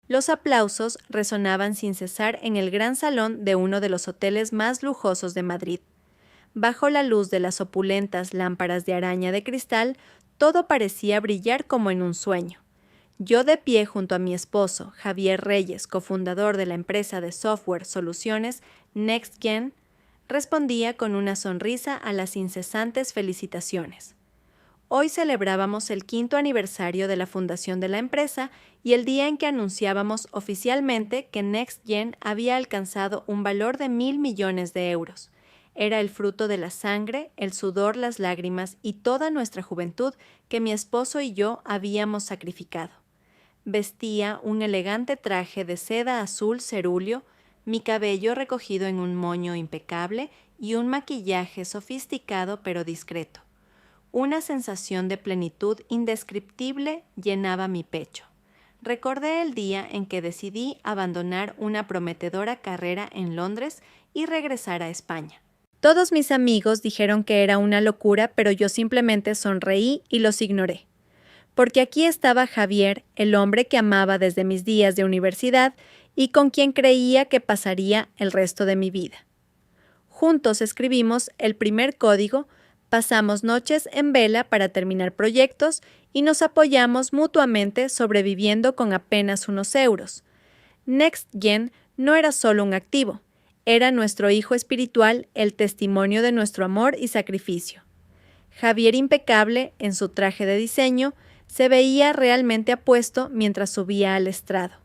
Los aplausos resonaban sin cesar en el gran salón de uno de los hoteles más lujosos de Madrid. Bajo la luz de las opulentas lámparas de araña de cristal, todo parecía brillar como en un sueño. Yo de pie junto a mi esposo, Javier Reyes, cofundador de la empresa de software soluciones NextGen, respondía con una sonrisa a las incesantes felicitaciones. Hoy celebrábamos el 5º aniversario de la fundación de la empresa y el día en que anunciábamos oficialmente que NextGen había alcanzado un valor de 1.000 millones de euros. Era el fruto de la sangre, el sudor, las lágrimas y toda nuestra juventud que mi esposo y yo habíamos sacrificado. Vestía un elegante traje de seda azul cerúleo, mi cabello recogido en un moño impecable y un maquillaje sofisticado pero discreto. Una sensación de plenitud indescriptible llenaba mi pecho. Recordé el día en que decidí abandonar una prometedora carrera en Londres y regresar a España. Todos mis amigos dijeron que era una locura, pero yo simplemente sonreí y los ignoré. Porque aquí estaba Javier, el hombre que amaba desde mis días de universidad y con quien creía que pasaría el resto de mi vida. Juntos escribimos el primer código, pasamos noches en vela para terminar proyectos y nos apoyamos mutuamente sobreviviendo con apenas unos euros. NextGen no era solo un activo, era nuestro hijo espiritual, el testimonio de nuestro amor y sacrificio. Javier, impecable en su traje de diseño, se veía realmente apuesto mientras subía al estrado.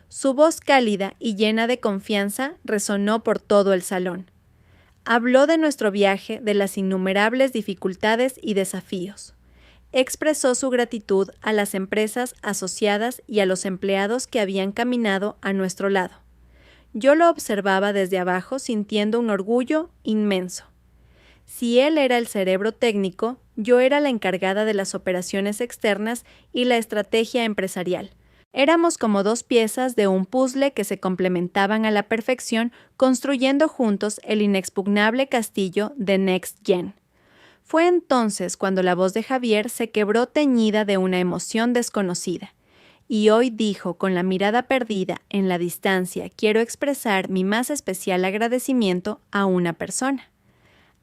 Su voz cálida y llena de confianza resonó por todo el salón. Habló de nuestro viaje, de las innumerables dificultades y desafíos. Expresó su gratitud a las empresas asociadas y a los empleados que habían caminado a nuestro lado. Yo lo observaba desde abajo sintiendo un orgullo inmenso. Si él era el cerebro técnico, yo era la encargada de las operaciones externas y la estrategia empresarial. Éramos como dos piezas de un puzzle que se complementaban a la perfección, construyendo juntos el inexpugnable castillo de NextGen. Fue entonces cuando la voz de Javier se quebró teñida de una emoción desconocida. Y hoy dijo con la mirada perdida en la distancia: quiero expresar mi más especial agradecimiento a una persona.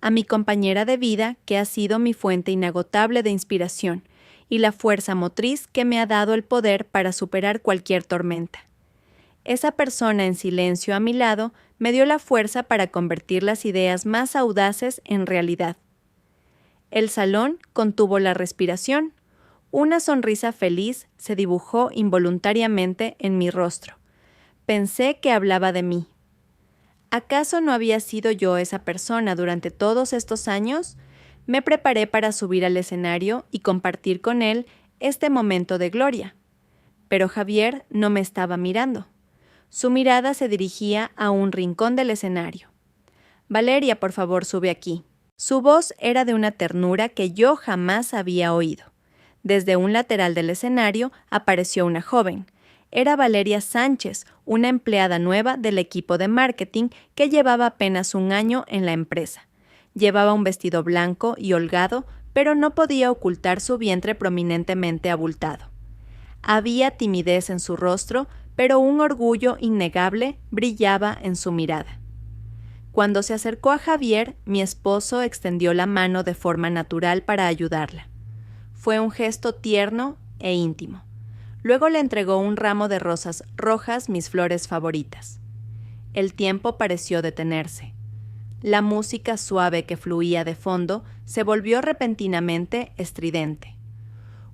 A mi compañera de vida, que ha sido mi fuente inagotable de inspiración, y la fuerza motriz que me ha dado el poder para superar cualquier tormenta. Esa persona en silencio a mi lado me dio la fuerza para convertir las ideas más audaces en realidad. El salón contuvo la respiración. Una sonrisa feliz se dibujó involuntariamente en mi rostro. Pensé que hablaba de mí. ¿Acaso no había sido yo esa persona durante todos estos años? Me preparé para subir al escenario y compartir con él este momento de gloria. Pero Javier no me estaba mirando. Su mirada se dirigía a un rincón del escenario. «Valeria, por favor, sube aquí». Su voz era de una ternura que yo jamás había oído. Desde un lateral del escenario apareció una joven. Era Valeria Sánchez, una empleada nueva del equipo de marketing que llevaba apenas un año en la empresa. Llevaba un vestido blanco y holgado, pero no podía ocultar su vientre prominentemente abultado. Había timidez en su rostro, pero un orgullo innegable brillaba en su mirada. Cuando se acercó a Javier, mi esposo extendió la mano de forma natural para ayudarla. Fue un gesto tierno e íntimo. Luego le entregó un ramo de rosas rojas, mis flores favoritas. El tiempo pareció detenerse. La música suave que fluía de fondo se volvió repentinamente estridente.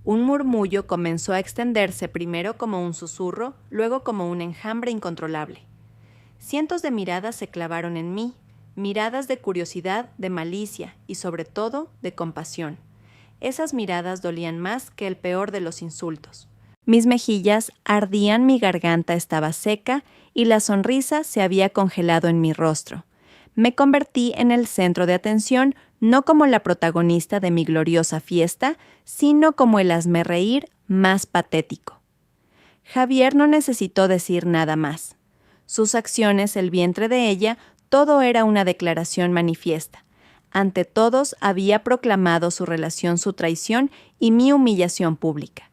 Un murmullo comenzó a extenderse primero como un susurro, luego como un enjambre incontrolable. Cientos de miradas se clavaron en mí, miradas de curiosidad, de malicia y sobre todo de compasión. Esas miradas dolían más que el peor de los insultos. Mis mejillas ardían, mi garganta estaba seca y la sonrisa se había congelado en mi rostro. Me convertí en el centro de atención, no como la protagonista de mi gloriosa fiesta, sino como el hazmerreír más patético. Javier no necesitó decir nada más. Sus acciones, el vientre de ella, todo era una declaración manifiesta. Ante todos había proclamado su relación, su traición y mi humillación pública.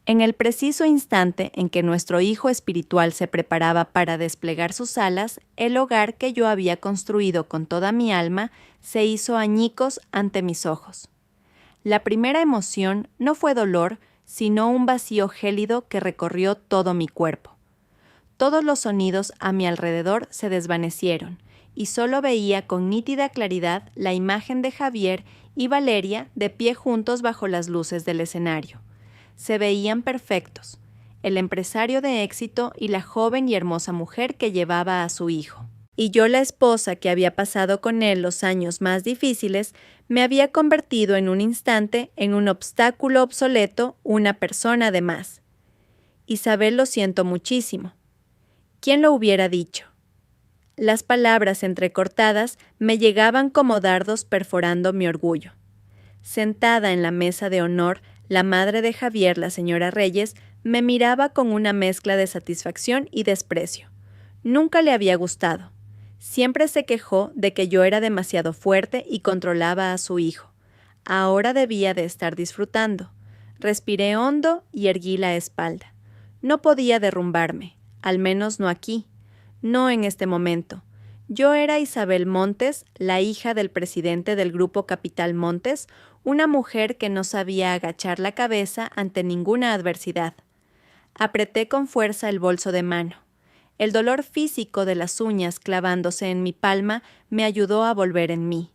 En el preciso instante en que nuestro hijo espiritual se preparaba para desplegar sus alas, el hogar que yo había construido con toda mi alma se hizo añicos ante mis ojos. La primera emoción no fue dolor, sino un vacío gélido que recorrió todo mi cuerpo. Todos los sonidos a mi alrededor se desvanecieron, y solo veía con nítida claridad la imagen de Javier y Valeria de pie juntos bajo las luces del escenario. Se veían perfectos, el empresario de éxito y la joven y hermosa mujer que llevaba a su hijo. Y yo, la esposa que había pasado con él los años más difíciles, me había convertido en un instante en un obstáculo obsoleto, una persona de más. Isabel, lo siento muchísimo. ¿Quién lo hubiera dicho? Las palabras entrecortadas me llegaban como dardos perforando mi orgullo. Sentada en la mesa de honor, la madre de Javier, la señora Reyes, me miraba con una mezcla de satisfacción y desprecio. Nunca le había gustado. Siempre se quejó de que yo era demasiado fuerte y controlaba a su hijo. Ahora debía de estar disfrutando. Respiré hondo y erguí la espalda. No podía derrumbarme, al menos no aquí, no en este momento. Yo era Isabel Montes, la hija del presidente del Grupo Capital Montes, una mujer que no sabía agachar la cabeza ante ninguna adversidad. Apreté con fuerza el bolso de mano. El dolor físico de las uñas clavándose en mi palma me ayudó a volver en mí.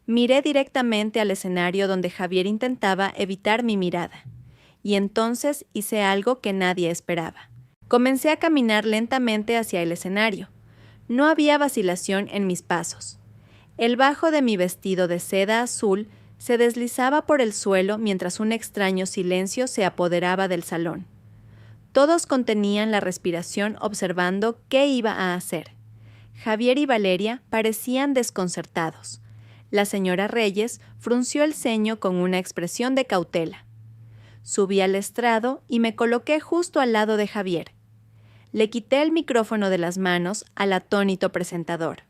Miré directamente al escenario donde Javier intentaba evitar mi mirada. Y entonces hice algo que nadie esperaba. Comencé a caminar lentamente hacia el escenario. No había vacilación en mis pasos. El bajo de mi vestido de seda azul se deslizaba por el suelo mientras un extraño silencio se apoderaba del salón. Todos contenían la respiración observando qué iba a hacer. Javier y Valeria parecían desconcertados. La señora Reyes frunció el ceño con una expresión de cautela. Subí al estrado y me coloqué justo al lado de Javier. Le quité el micrófono de las manos al atónito presentador.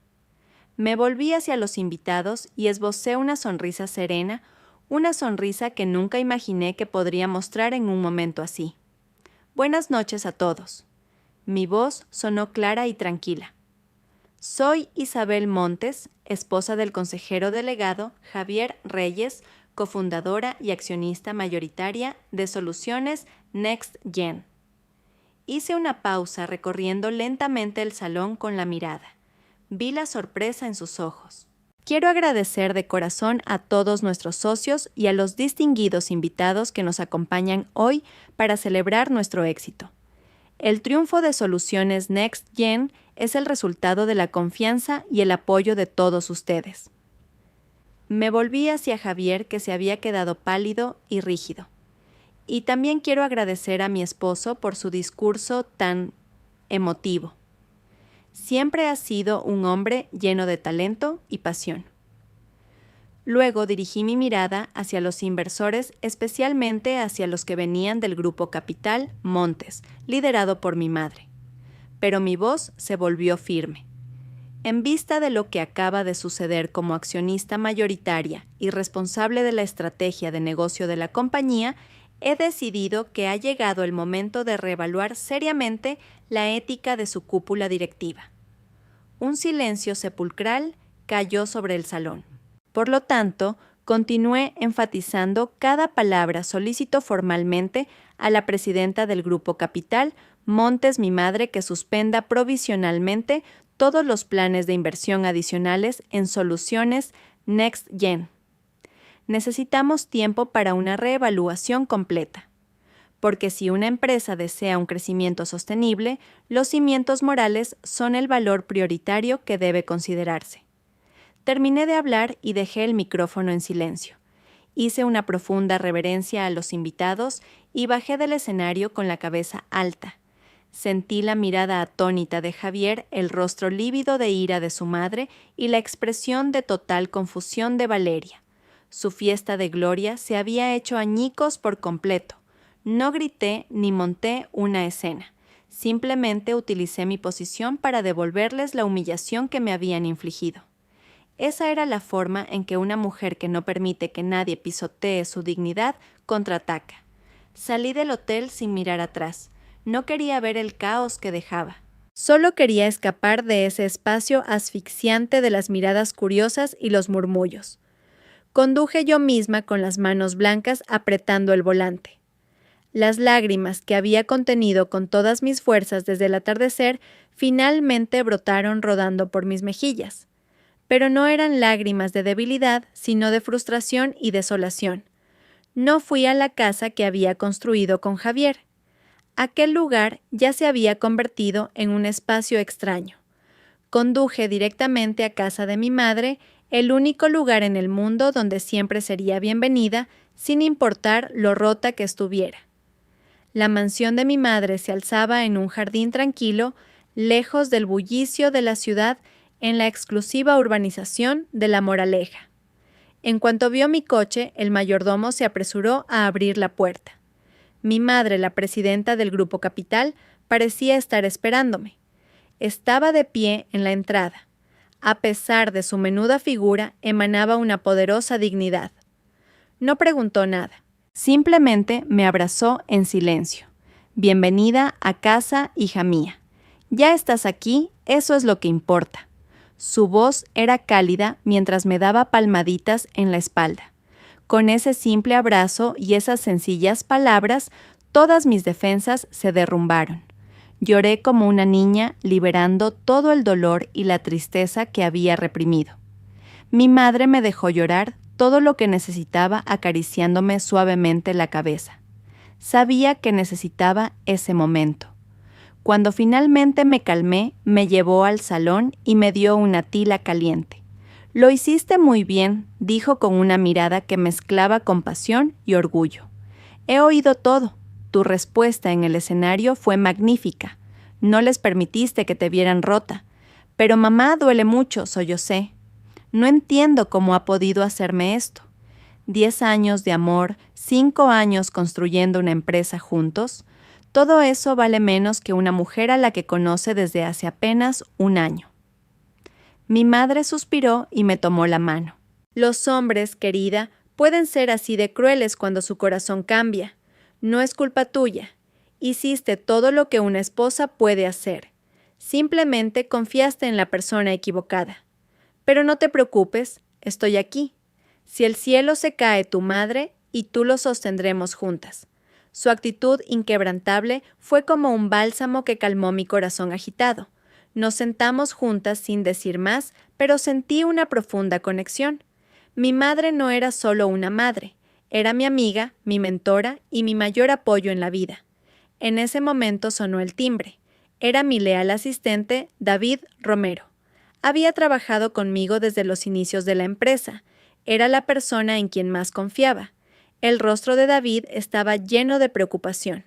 Me volví hacia los invitados y esbocé una sonrisa serena, una sonrisa que nunca imaginé que podría mostrar en un momento así. Buenas noches a todos. Mi voz sonó clara y tranquila. Soy Isabel Montes, esposa del consejero delegado Javier Reyes, cofundadora y accionista mayoritaria de Soluciones Next Gen. Hice una pausa recorriendo lentamente el salón con la mirada. Vi la sorpresa en sus ojos. Quiero agradecer de corazón a todos nuestros socios y a los distinguidos invitados que nos acompañan hoy para celebrar nuestro éxito. El triunfo de Soluciones Next Gen es el resultado de la confianza y el apoyo de todos ustedes. Me volví hacia Javier, que se había quedado pálido y rígido. Y también quiero agradecer a mi esposo por su discurso tan emotivo. Siempre ha sido un hombre lleno de talento y pasión. Luego dirigí mi mirada hacia los inversores, especialmente hacia los que venían del Grupo Capital Montes, liderado por mi madre. Pero mi voz se volvió firme. En vista de lo que acaba de suceder como accionista mayoritaria y responsable de la estrategia de negocio de la compañía, he decidido que ha llegado el momento de reevaluar seriamente la ética de su cúpula directiva. Un silencio sepulcral cayó sobre el salón. Por lo tanto, continué enfatizando cada palabra. Solicito formalmente a la presidenta del Grupo Capital, Montes, mi madre, que suspenda provisionalmente todos los planes de inversión adicionales en Soluciones Next Gen. Necesitamos tiempo para una reevaluación completa. Porque si una empresa desea un crecimiento sostenible, los cimientos morales son el valor prioritario que debe considerarse. Terminé de hablar y dejé el micrófono en silencio. Hice una profunda reverencia a los invitados y bajé del escenario con la cabeza alta. Sentí la mirada atónita de Javier, el rostro lívido de ira de su madre y la expresión de total confusión de Valeria. Su fiesta de gloria se había hecho añicos por completo. No grité ni monté una escena. Simplemente utilicé mi posición para devolverles la humillación que me habían infligido. Esa era la forma en que una mujer que no permite que nadie pisotee su dignidad contraataca. Salí del hotel sin mirar atrás. No quería ver el caos que dejaba. Solo quería escapar de ese espacio asfixiante de las miradas curiosas y los murmullos. Conduje yo misma con las manos blancas apretando el volante. Las lágrimas que había contenido con todas mis fuerzas desde el atardecer finalmente brotaron rodando por mis mejillas. Pero no eran lágrimas de debilidad, sino de frustración y desolación. No fui a la casa que había construido con Javier. Aquel lugar ya se había convertido en un espacio extraño. Conduje directamente a casa de mi madre, el único lugar en el mundo donde siempre sería bienvenida, sin importar lo rota que estuviera. La mansión de mi madre se alzaba en un jardín tranquilo, lejos del bullicio de la ciudad, en la exclusiva urbanización de La Moraleja. En cuanto vio mi coche, el mayordomo se apresuró a abrir la puerta. Mi madre, la presidenta del Grupo Capital, parecía estar esperándome. Estaba de pie en la entrada. A pesar de su menuda figura, emanaba una poderosa dignidad. No preguntó nada. Simplemente me abrazó en silencio. Bienvenida a casa, hija mía. Ya estás aquí, eso es lo que importa. Su voz era cálida mientras me daba palmaditas en la espalda. Con ese simple abrazo y esas sencillas palabras, todas mis defensas se derrumbaron. Lloré como una niña, liberando todo el dolor y la tristeza que había reprimido. Mi madre me dejó llorar todo lo que necesitaba acariciándome suavemente la cabeza. Sabía que necesitaba ese momento. Cuando finalmente me calmé, me llevó al salón y me dio una tila caliente. «Lo hiciste muy bien», dijo con una mirada que mezclaba compasión y orgullo. «He oído todo. Tu respuesta en el escenario fue magnífica. No les permitiste que te vieran rota. Pero mamá duele mucho, sollocé. No entiendo cómo ha podido hacerme esto. 10 años de amor, 5 años construyendo una empresa juntos. Todo eso vale menos que una mujer a la que conoce desde hace apenas un año». Mi madre suspiró y me tomó la mano. «Los hombres, querida, pueden ser así de crueles cuando su corazón cambia. No es culpa tuya. Hiciste todo lo que una esposa puede hacer. Simplemente confiaste en la persona equivocada. Pero no te preocupes, estoy aquí. Si el cielo se cae tu madre, y tú lo sostendremos juntas». Su actitud inquebrantable fue como un bálsamo que calmó mi corazón agitado. Nos sentamos juntas sin decir más, pero sentí una profunda conexión. Mi madre no era solo una madre, era mi amiga, mi mentora y mi mayor apoyo en la vida. En ese momento sonó el timbre. Era mi leal asistente, David Romero. Había trabajado conmigo desde los inicios de la empresa. Era la persona en quien más confiaba. El rostro de David estaba lleno de preocupación.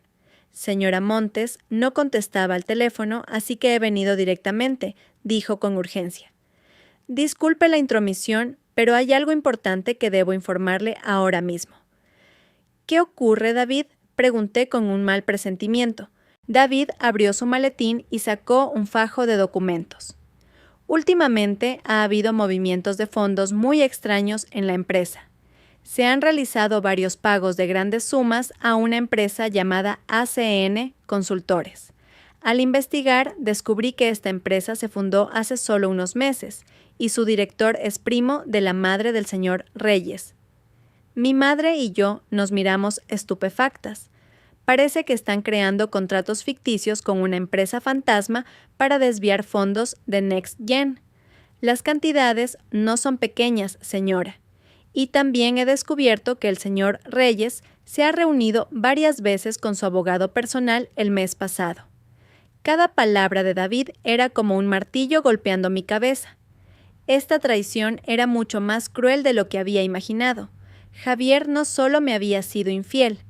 «Señora Montes, no contestaba al teléfono, así que he venido directamente», dijo con urgencia. «Disculpe la intromisión, pero hay algo importante que debo informarle ahora mismo». «¿Qué ocurre, David?», pregunté con un mal presentimiento. David abrió su maletín y sacó un fajo de documentos. «Últimamente ha habido movimientos de fondos muy extraños en la empresa. Se han realizado varios pagos de grandes sumas a una empresa llamada ACN Consultores. Al investigar, descubrí que esta empresa se fundó hace solo unos meses y su director es primo de la madre del señor Reyes». Mi madre y yo nos miramos estupefactas. Parece que están creando contratos ficticios con una empresa fantasma para desviar fondos de NextGen. Las cantidades no son pequeñas, señora. Y también he descubierto que el señor Reyes se ha reunido varias veces con su abogado personal el mes pasado. Cada palabra de David era como un martillo golpeando mi cabeza. Esta traición era mucho más cruel de lo que había imaginado. Javier no solo me había sido infiel,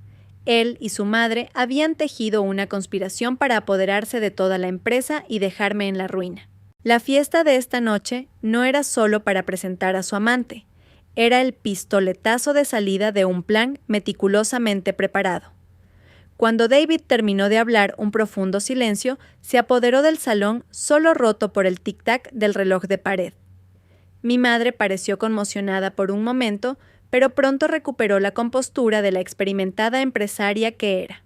él y su madre habían tejido una conspiración para apoderarse de toda la empresa y dejarme en la ruina. La fiesta de esta noche no era solo para presentar a su amante. Era el pistoletazo de salida de un plan meticulosamente preparado. Cuando David terminó de hablar, un profundo silencio se apoderó del salón, solo roto por el tic-tac del reloj de pared. Mi madre pareció conmocionada por un momento, pero pronto recuperó la compostura de la experimentada empresaria que era.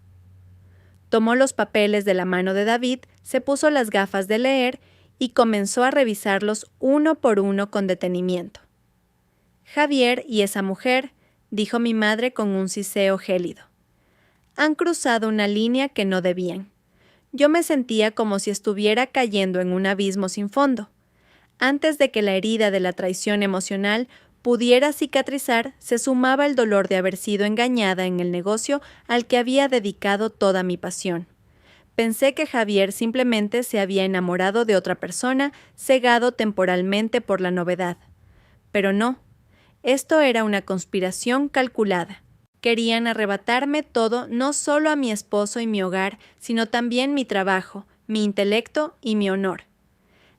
Tomó los papeles de la mano de David, se puso las gafas de leer y comenzó a revisarlos uno por uno con detenimiento. «Javier y esa mujer», dijo mi madre con un siseo gélido, «han cruzado una línea que no debían». Yo me sentía como si estuviera cayendo en un abismo sin fondo. Antes de que la herida de la traición emocional pudiera cicatrizar, se sumaba el dolor de haber sido engañada en el negocio al que había dedicado toda mi pasión. Pensé que Javier simplemente se había enamorado de otra persona, cegado temporalmente por la novedad. Pero no, esto era una conspiración calculada. Querían arrebatarme todo, no solo a mi esposo y mi hogar, sino también mi trabajo, mi intelecto y mi honor.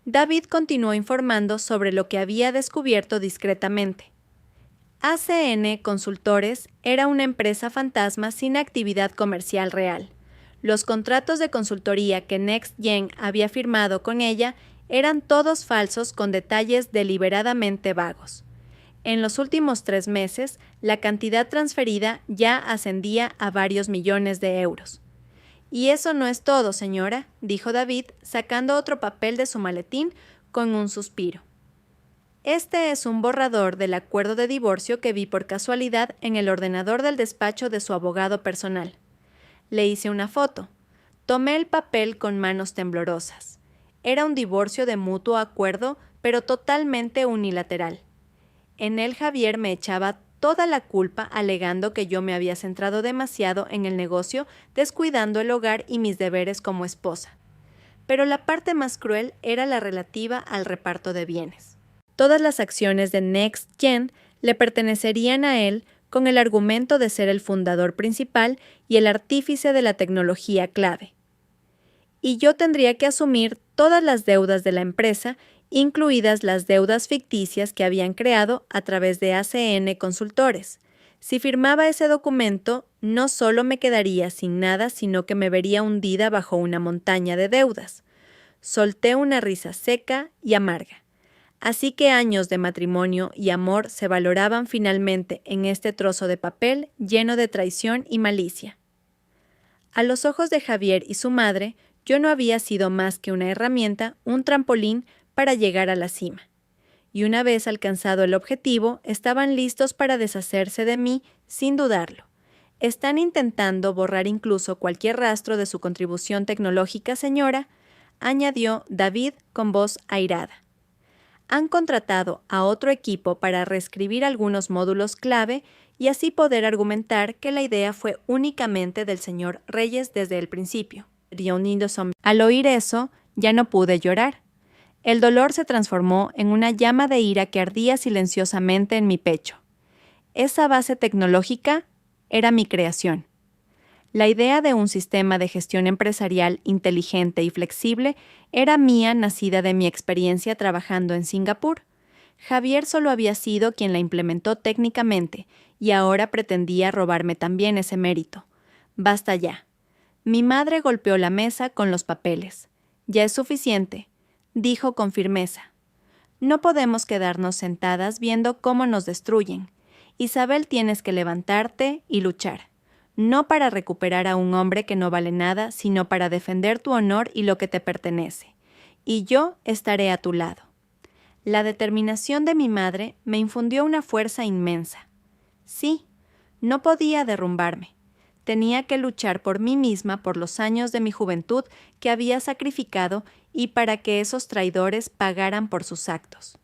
David continuó informando sobre lo que había descubierto discretamente. ACN Consultores era una empresa fantasma sin actividad comercial real. Los contratos de consultoría que NextGen había firmado con ella eran todos falsos con detalles deliberadamente vagos. En los últimos 3 meses, la cantidad transferida ya ascendía a varios millones de euros. «Y eso no es todo, señora», dijo David, sacando otro papel de su maletín con un suspiro. «Este es un borrador del acuerdo de divorcio que vi por casualidad en el ordenador del despacho de su abogado personal. Le hice una foto. Tomé el papel con manos temblorosas. Era un divorcio de mutuo acuerdo, pero totalmente unilateral. En él Javier me echaba toda la culpa alegando que yo me había centrado demasiado en el negocio, descuidando el hogar y mis deberes como esposa. Pero la parte más cruel era la relativa al reparto de bienes. Todas las acciones de NextGen le pertenecerían a él con el argumento de ser el fundador principal y el artífice de la tecnología clave. Y yo tendría que asumir todas las deudas de la empresa, incluidas las deudas ficticias que habían creado a través de ACN Consultores. Si firmaba ese documento, no solo me quedaría sin nada, sino que me vería hundida bajo una montaña de deudas. Solté una risa seca y amarga. Así que años de matrimonio y amor se valoraban finalmente en este trozo de papel lleno de traición y malicia. A los ojos de Javier y su madre, yo no había sido más que una herramienta, un trampolín para llegar a la cima. Y una vez alcanzado el objetivo, estaban listos para deshacerse de mí sin dudarlo. ¿Están intentando borrar incluso cualquier rastro de su contribución tecnológica, señora?, añadió David con voz airada. Han contratado a otro equipo para reescribir algunos módulos clave y así poder argumentar que la idea fue únicamente del señor Reyes desde el principio. Al oír eso, ya no pude llorar. El dolor se transformó en una llama de ira que ardía silenciosamente en mi pecho. Esa base tecnológica era mi creación. La idea de un sistema de gestión empresarial inteligente y flexible era mía, nacida de mi experiencia trabajando en Singapur. Javier solo había sido quien la implementó técnicamente y ahora pretendía robarme también ese mérito. Basta ya. Mi madre golpeó la mesa con los papeles. Ya es suficiente, dijo con firmeza. No podemos quedarnos sentadas viendo cómo nos destruyen. Isabel, tienes que levantarte y luchar. No para recuperar a un hombre que no vale nada, sino para defender tu honor y lo que te pertenece. Y yo estaré a tu lado. La determinación de mi madre me infundió una fuerza inmensa. Sí, no podía derrumbarme. Tenía que luchar por mí misma por los años de mi juventud que había sacrificado y para que esos traidores pagaran por sus actos.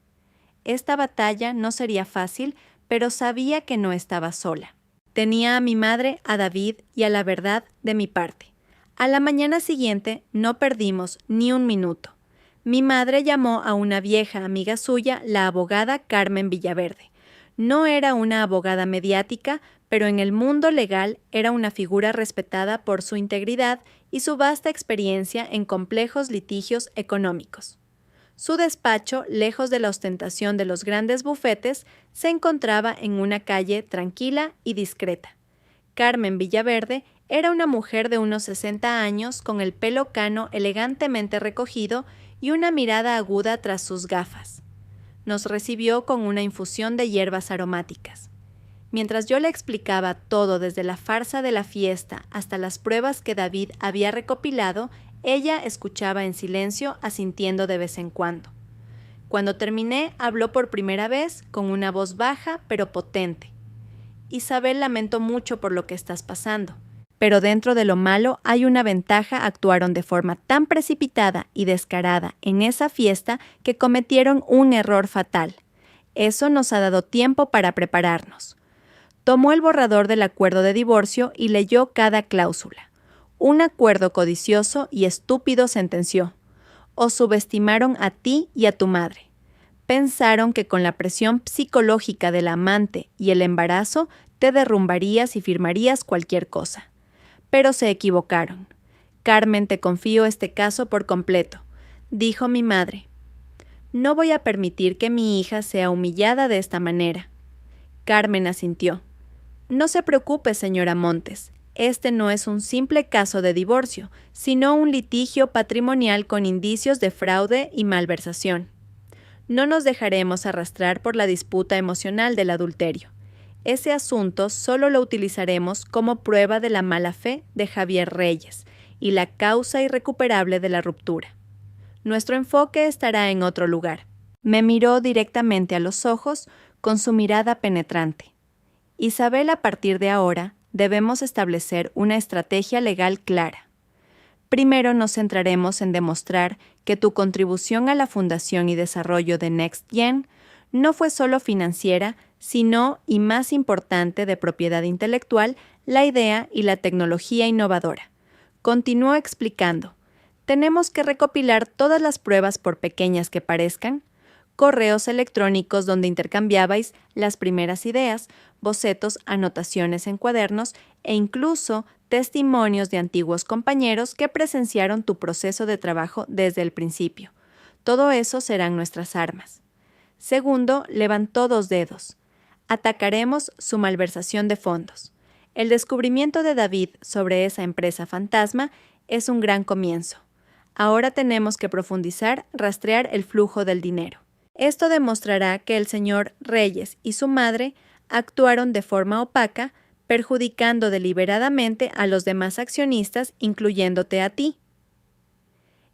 Esta batalla no sería fácil, pero sabía que no estaba sola. Tenía a mi madre, a David y a la verdad de mi parte. A la mañana siguiente no perdimos ni un minuto. Mi madre llamó a una vieja amiga suya, la abogada Carmen Villaverde. No era una abogada mediática, pero en el mundo legal era una figura respetada por su integridad y su vasta experiencia en complejos litigios económicos. Su despacho, lejos de la ostentación de los grandes bufetes, se encontraba en una calle tranquila y discreta. Carmen Villaverde era una mujer de unos 60 años con el pelo cano elegantemente recogido y una mirada aguda tras sus gafas. Nos recibió con una infusión de hierbas aromáticas. Mientras yo le explicaba todo desde la farsa de la fiesta hasta las pruebas que David había recopilado, ella escuchaba en silencio, asintiendo de vez en cuando. Cuando terminé, habló por primera vez con una voz baja pero potente. Isabel, lamento mucho por lo que estás pasando, pero dentro de lo malo hay una ventaja. Actuaron de forma tan precipitada y descarada en esa fiesta que cometieron un error fatal. Eso nos ha dado tiempo para prepararnos. Tomó el borrador del acuerdo de divorcio y leyó cada cláusula. Un acuerdo codicioso y estúpido, sentenció. Os subestimaron a ti y a tu madre. Pensaron que con la presión psicológica del amante y el embarazo te derrumbarías y firmarías cualquier cosa. Pero se equivocaron. Carmen, te confío este caso por completo, dijo mi madre. No voy a permitir que mi hija sea humillada de esta manera. Carmen asintió. No se preocupe, señora Montes. Este no es un simple caso de divorcio, sino un litigio patrimonial con indicios de fraude y malversación. No nos dejaremos arrastrar por la disputa emocional del adulterio. Ese asunto solo lo utilizaremos como prueba de la mala fe de Javier Reyes y la causa irrecuperable de la ruptura. Nuestro enfoque estará en otro lugar. Me miró directamente a los ojos con su mirada penetrante. Isabel, a partir de ahora, debemos establecer una estrategia legal clara. Primero nos centraremos en demostrar que tu contribución a la fundación y desarrollo de NextGen no fue solo financiera, sino, y más importante, de propiedad intelectual, la idea y la tecnología innovadora. Continuó explicando, tenemos que recopilar todas las pruebas, por pequeñas que parezcan, correos electrónicos donde intercambiabais las primeras ideas, bocetos, anotaciones en cuadernos e incluso testimonios de antiguos compañeros que presenciaron tu proceso de trabajo desde el principio. Todo eso serán nuestras armas. Segundo, levantó 2 dedos. Atacaremos su malversación de fondos. El descubrimiento de David sobre esa empresa fantasma es un gran comienzo. Ahora tenemos que profundizar, rastrear el flujo del dinero. Esto demostrará que el señor Reyes y su madre actuaron de forma opaca, perjudicando deliberadamente a los demás accionistas, incluyéndote a ti.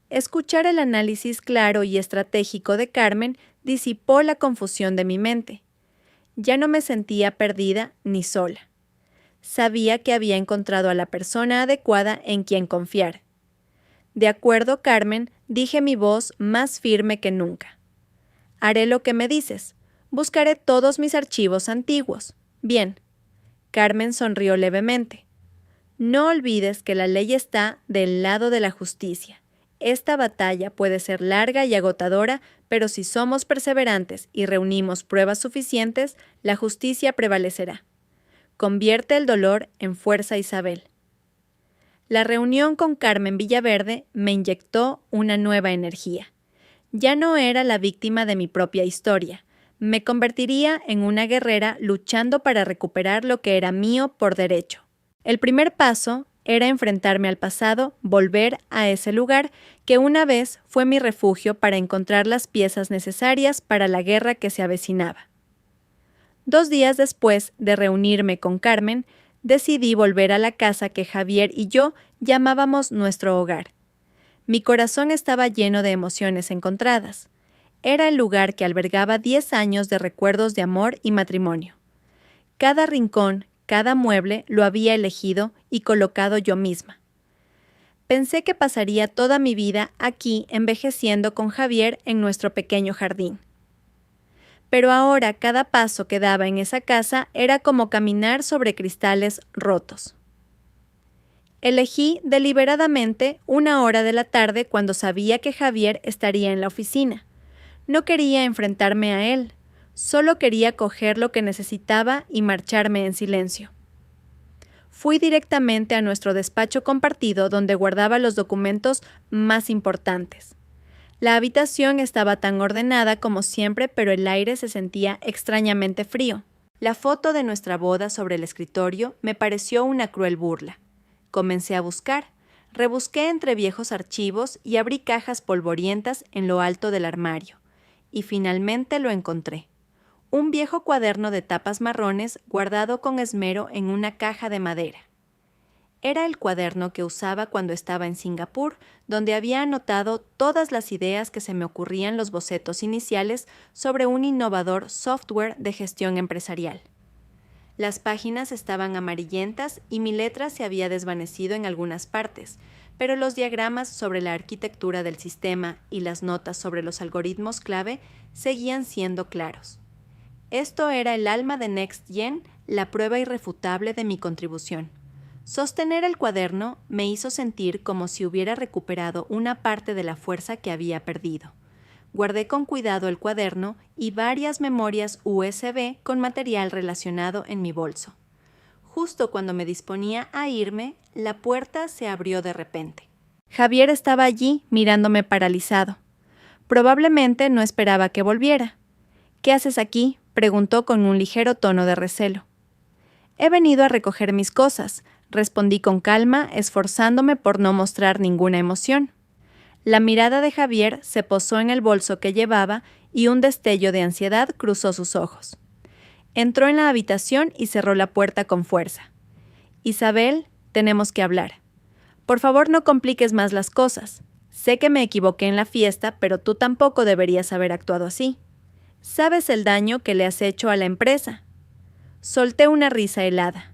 Escuchar el análisis claro y estratégico de Carmen disipó la confusión de mi mente. Ya no me sentía perdida ni sola. Sabía que había encontrado a la persona adecuada en quien confiar. De acuerdo, Carmen, dije, mi voz más firme que nunca. Haré lo que me dices. Buscaré todos mis archivos antiguos. Bien. Carmen sonrió levemente. No olvides que la ley está del lado de la justicia. Esta batalla puede ser larga y agotadora, pero si somos perseverantes y reunimos pruebas suficientes, la justicia prevalecerá. Convierte el dolor en fuerza, Isabel. La reunión con Carmen Villaverde me inyectó una nueva energía. Ya no era la víctima de mi propia historia. Me convertiría en una guerrera luchando para recuperar lo que era mío por derecho. El primer paso era enfrentarme al pasado, volver a ese lugar que una vez fue mi refugio para encontrar las piezas necesarias para la guerra que se avecinaba. 2 días después de reunirme con Carmen, decidí volver a la casa que Javier y yo llamábamos nuestro hogar. Mi corazón estaba lleno de emociones encontradas. Era el lugar que albergaba 10 años de recuerdos de amor y matrimonio. Cada rincón, cada mueble lo había elegido y colocado yo misma. Pensé que pasaría toda mi vida aquí envejeciendo con Javier en nuestro pequeño jardín. Pero ahora cada paso que daba en esa casa era como caminar sobre cristales rotos. Elegí deliberadamente 1 hora de la tarde cuando sabía que Javier estaría en la oficina. No quería enfrentarme a él, solo quería coger lo que necesitaba y marcharme en silencio. Fui directamente a nuestro despacho compartido donde guardaba los documentos más importantes. La habitación estaba tan ordenada como siempre, pero el aire se sentía extrañamente frío. La foto de nuestra boda sobre el escritorio me pareció una cruel burla. Comencé a buscar. Rebusqué entre viejos archivos y abrí cajas polvorientas en lo alto del armario. Y finalmente lo encontré. un viejo cuaderno de tapas marrones guardado con esmero en una caja de madera. Era el cuaderno que usaba cuando estaba en Singapur, donde había anotado todas las ideas que se me ocurrían los bocetos iniciales sobre un innovador software de gestión empresarial. Las páginas estaban amarillentas y mi letra se había desvanecido en algunas partes, pero los diagramas sobre la arquitectura del sistema y las notas sobre los algoritmos clave seguían siendo claros. Esto era el alma de NextGen, la prueba irrefutable de mi contribución. Sostener el cuaderno me hizo sentir como si hubiera recuperado una parte de la fuerza que había perdido. Guardé con cuidado el cuaderno y varias memorias USB con material relacionado en mi bolso. Justo cuando me disponía a irme, la puerta se abrió de repente. Javier estaba allí mirándome paralizado. Probablemente no esperaba que volviera. «¿Qué haces aquí?», preguntó con un ligero tono de recelo. «He venido a recoger mis cosas», respondí con calma, esforzándome por no mostrar ninguna emoción. La mirada de Javier se posó en el bolso que llevaba y un destello de ansiedad cruzó sus ojos. Entró en la habitación y cerró la puerta con fuerza. «Isabel, tenemos que hablar. Por favor, no compliques más las cosas. Sé que me equivoqué en la fiesta, pero tú tampoco deberías haber actuado así. ¿Sabes el daño que le has hecho a la empresa?» Solté una risa helada.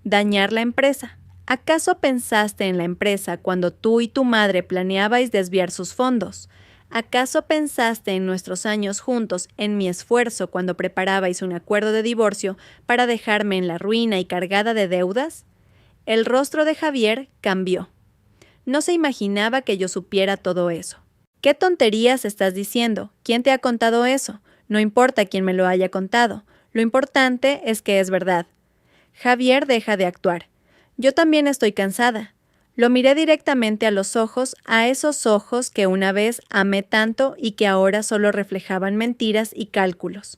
«¿Dañar la empresa? ¿Acaso pensaste en la empresa cuando tú y tu madre planeabais desviar sus fondos? ¿Acaso pensaste en nuestros años juntos, en mi esfuerzo cuando preparabais un acuerdo de divorcio para dejarme en la ruina y cargada de deudas?» El rostro de Javier cambió. No se imaginaba que yo supiera todo eso. «¿Qué tonterías estás diciendo? ¿Quién te ha contado eso? No importa quién me lo haya contado. Lo importante es que es verdad». Javier deja de actuar. Yo también estoy cansada. Lo miré directamente a los ojos, a esos ojos que una vez amé tanto y que ahora solo reflejaban mentiras y cálculos.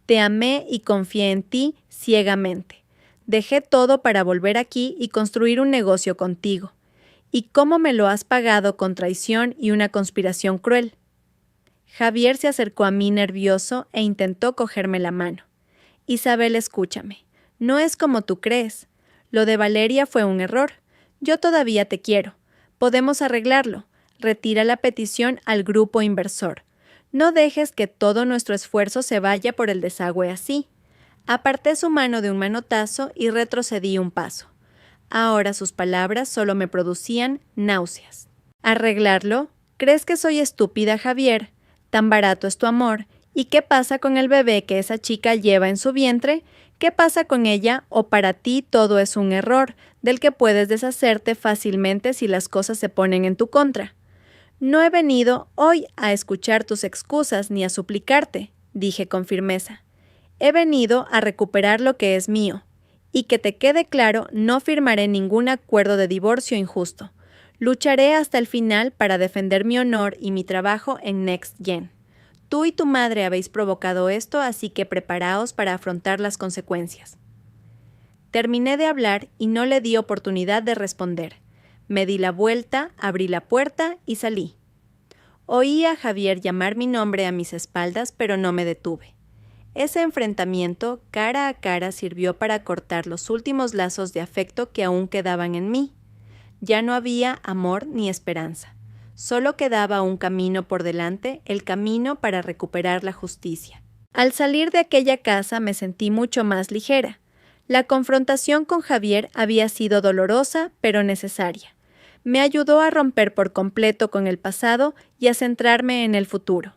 Te amé y confié en ti ciegamente. Dejé todo para volver aquí y construir un negocio contigo. ¿Y cómo me lo has pagado con traición y una conspiración cruel? Javier se acercó a mí nervioso e intentó cogerme la mano. Isabel, escúchame. No es como tú crees. Lo de Valeria fue un error. Yo todavía te quiero. Podemos arreglarlo. Retira la petición al grupo inversor. No dejes que todo nuestro esfuerzo se vaya por el desagüe así. Aparté su mano de un manotazo y retrocedí un paso. Ahora sus palabras solo me producían náuseas. ¿Arreglarlo? ¿Crees que soy estúpida, Javier? Tan barato es tu amor. ¿Y qué pasa con el bebé que esa chica lleva en su vientre? ¿Qué pasa con ella? ¿O para ti todo es un error, del que puedes deshacerte fácilmente si las cosas se ponen en tu contra? No he venido hoy a escuchar tus excusas ni a suplicarte, dije con firmeza. He venido a recuperar lo que es mío. Y que te quede claro, no firmaré ningún acuerdo de divorcio injusto. Lucharé hasta el final para defender mi honor y mi trabajo en NextGen. Tú y tu madre habéis provocado esto, así que preparaos para afrontar las consecuencias». Terminé de hablar y no le di oportunidad de responder. Me di la vuelta, abrí la puerta y salí. Oí a Javier llamar mi nombre a mis espaldas, pero no me detuve. Ese enfrentamiento cara a cara sirvió para cortar los últimos lazos de afecto que aún quedaban en mí. Ya no había amor ni esperanza. Solo quedaba un camino por delante, el camino para recuperar la justicia. Al salir de aquella casa me sentí mucho más ligera. La confrontación con Javier había sido dolorosa, pero necesaria. Me ayudó a romper por completo con el pasado y a centrarme en el futuro.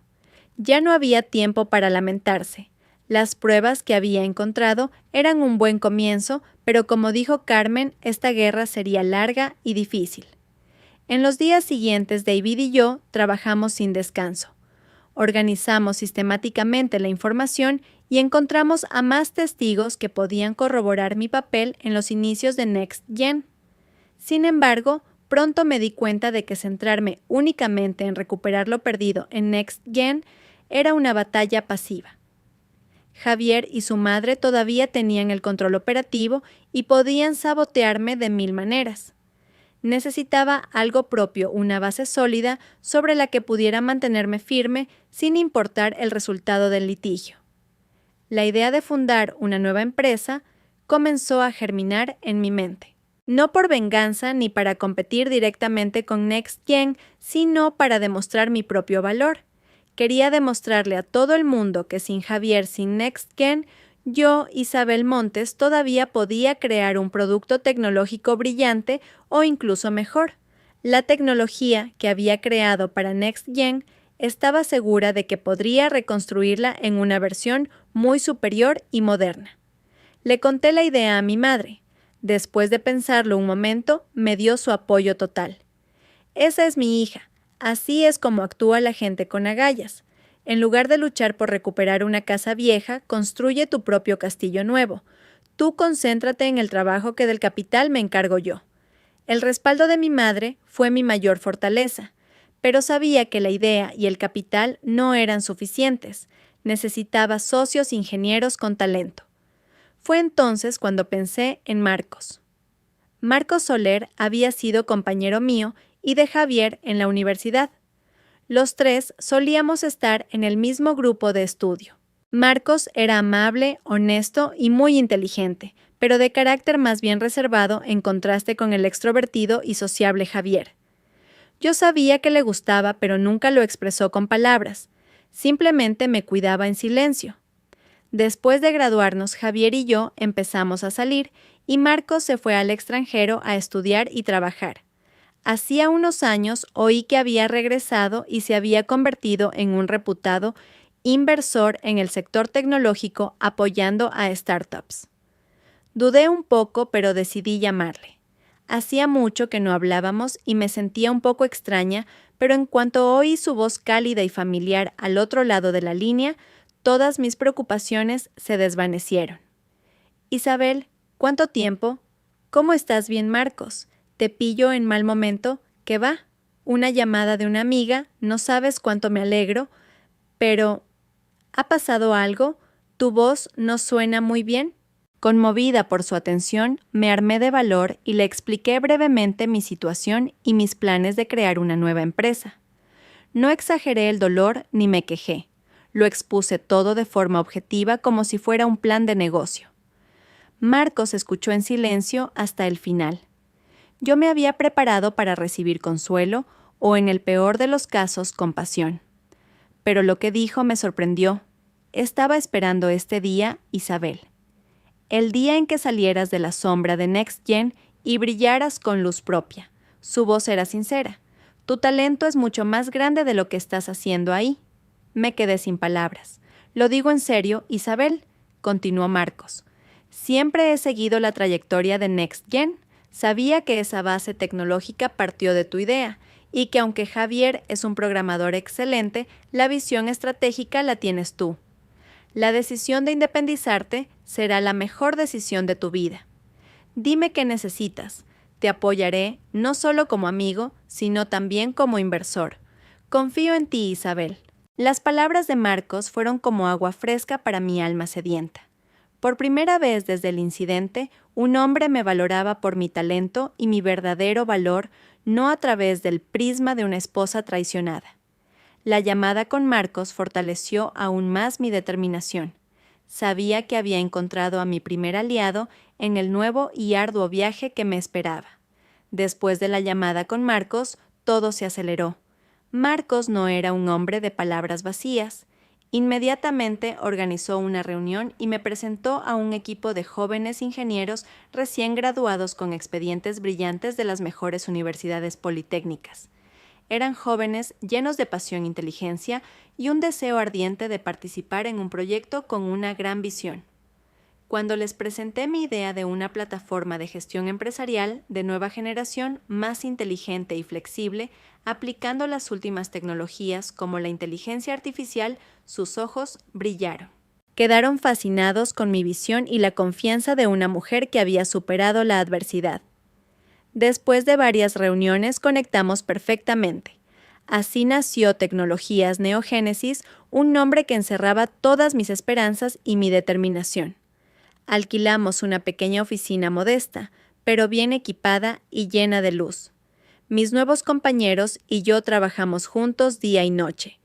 Ya no había tiempo para lamentarse. Las pruebas que había encontrado eran un buen comienzo, pero como dijo Carmen, esta guerra sería larga y difícil. En los días siguientes, David y yo trabajamos sin descanso. Organizamos sistemáticamente la información y encontramos a más testigos que podían corroborar mi papel en los inicios de NextGen. Sin embargo, pronto me di cuenta de que centrarme únicamente en recuperar lo perdido en NextGen era una batalla pasiva. Javier y su madre todavía tenían el control operativo y podían sabotearme de 1000 maneras. Necesitaba algo propio, una base sólida sobre la que pudiera mantenerme firme sin importar el resultado del litigio. La idea de fundar una nueva empresa comenzó a germinar en mi mente. No por venganza ni para competir directamente con NextGen, sino para demostrar mi propio valor. Quería demostrarle a todo el mundo que sin Javier, sin NextGen, yo, Isabel Montes, todavía podía crear un producto tecnológico brillante o incluso mejor. La tecnología que había creado para NextGen estaba segura de que podría reconstruirla en una versión muy superior y moderna. Le conté la idea a mi madre. Después de pensarlo un momento, me dio su apoyo total. Esa es mi hija. Así es como actúa la gente con agallas. En lugar de luchar por recuperar una casa vieja, construye tu propio castillo nuevo. Tú concéntrate en el trabajo que del capital me encargo yo. El respaldo de mi madre fue mi mayor fortaleza, pero sabía que la idea y el capital no eran suficientes. Necesitaba socios ingenieros con talento. Fue entonces cuando pensé en Marcos. Marcos Soler había sido compañero mío y de Javier en la universidad. Los tres solíamos estar en el mismo grupo de estudio. Marcos era amable, honesto y muy inteligente, pero de carácter más bien reservado en contraste con el extrovertido y sociable Javier. Yo sabía que le gustaba, pero nunca lo expresó con palabras. Simplemente me cuidaba en silencio. Después de graduarnos, Javier y yo empezamos a salir y Marcos se fue al extranjero a estudiar y trabajar. Hacía unos años oí que había regresado y se había convertido en un reputado inversor en el sector tecnológico apoyando a startups. Dudé un poco, pero decidí llamarle. Hacía mucho que no hablábamos y me sentía un poco extraña, pero en cuanto oí su voz cálida y familiar al otro lado de la línea, todas mis preocupaciones se desvanecieron. Isabel, ¿cuánto tiempo? ¿Cómo estás bien, Marcos? ¿Te pillo en mal momento? ¿Qué va? Una llamada de una amiga, no sabes cuánto me alegro, pero ¿ha pasado algo? ¿Tu voz no suena muy bien? Conmovida por su atención, me armé de valor y le expliqué brevemente mi situación y mis planes de crear una nueva empresa. No exageré el dolor ni me quejé. Lo expuse todo de forma objetiva como si fuera un plan de negocio. Marcos escuchó en silencio hasta el final. Yo me había preparado para recibir consuelo o, en el peor de los casos, compasión. Pero lo que dijo me sorprendió. Estaba esperando este día, Isabel. El día en que salieras de la sombra de NextGen y brillaras con luz propia. Su voz era sincera. Tu talento es mucho más grande de lo que estás haciendo ahí. Me quedé sin palabras. Lo digo en serio, Isabel, continuó Marcos. Siempre he seguido la trayectoria de NextGen. Sabía que esa base tecnológica partió de tu idea y que aunque Javier es un programador excelente, la visión estratégica la tienes tú. La decisión de independizarte será la mejor decisión de tu vida. Dime qué necesitas. Te apoyaré no solo como amigo, sino también como inversor. Confío en ti, Isabel. Las palabras de Marcos fueron como agua fresca para mi alma sedienta. Por primera vez desde el incidente, un hombre me valoraba por mi talento y mi verdadero valor, no a través del prisma de una esposa traicionada. La llamada con Marcos fortaleció aún más mi determinación. Sabía que había encontrado a mi primer aliado en el nuevo y arduo viaje que me esperaba. Después de la llamada con Marcos, todo se aceleró. Marcos no era un hombre de palabras vacías. Inmediatamente organizó una reunión y me presentó a un equipo de jóvenes ingenieros recién graduados con expedientes brillantes de las mejores universidades politécnicas. Eran jóvenes llenos de pasión e inteligencia y un deseo ardiente de participar en un proyecto con una gran visión. Cuando les presenté mi idea de una plataforma de gestión empresarial de nueva generación más inteligente y flexible, aplicando las últimas tecnologías como la inteligencia artificial, sus ojos brillaron. Quedaron fascinados con mi visión y la confianza de una mujer que había superado la adversidad. Después de varias reuniones conectamos perfectamente. Así nació Tecnologías Neogénesis, un nombre que encerraba todas mis esperanzas y mi determinación. Alquilamos una pequeña oficina modesta, pero bien equipada y llena de luz. Mis nuevos compañeros y yo trabajamos juntos día y noche.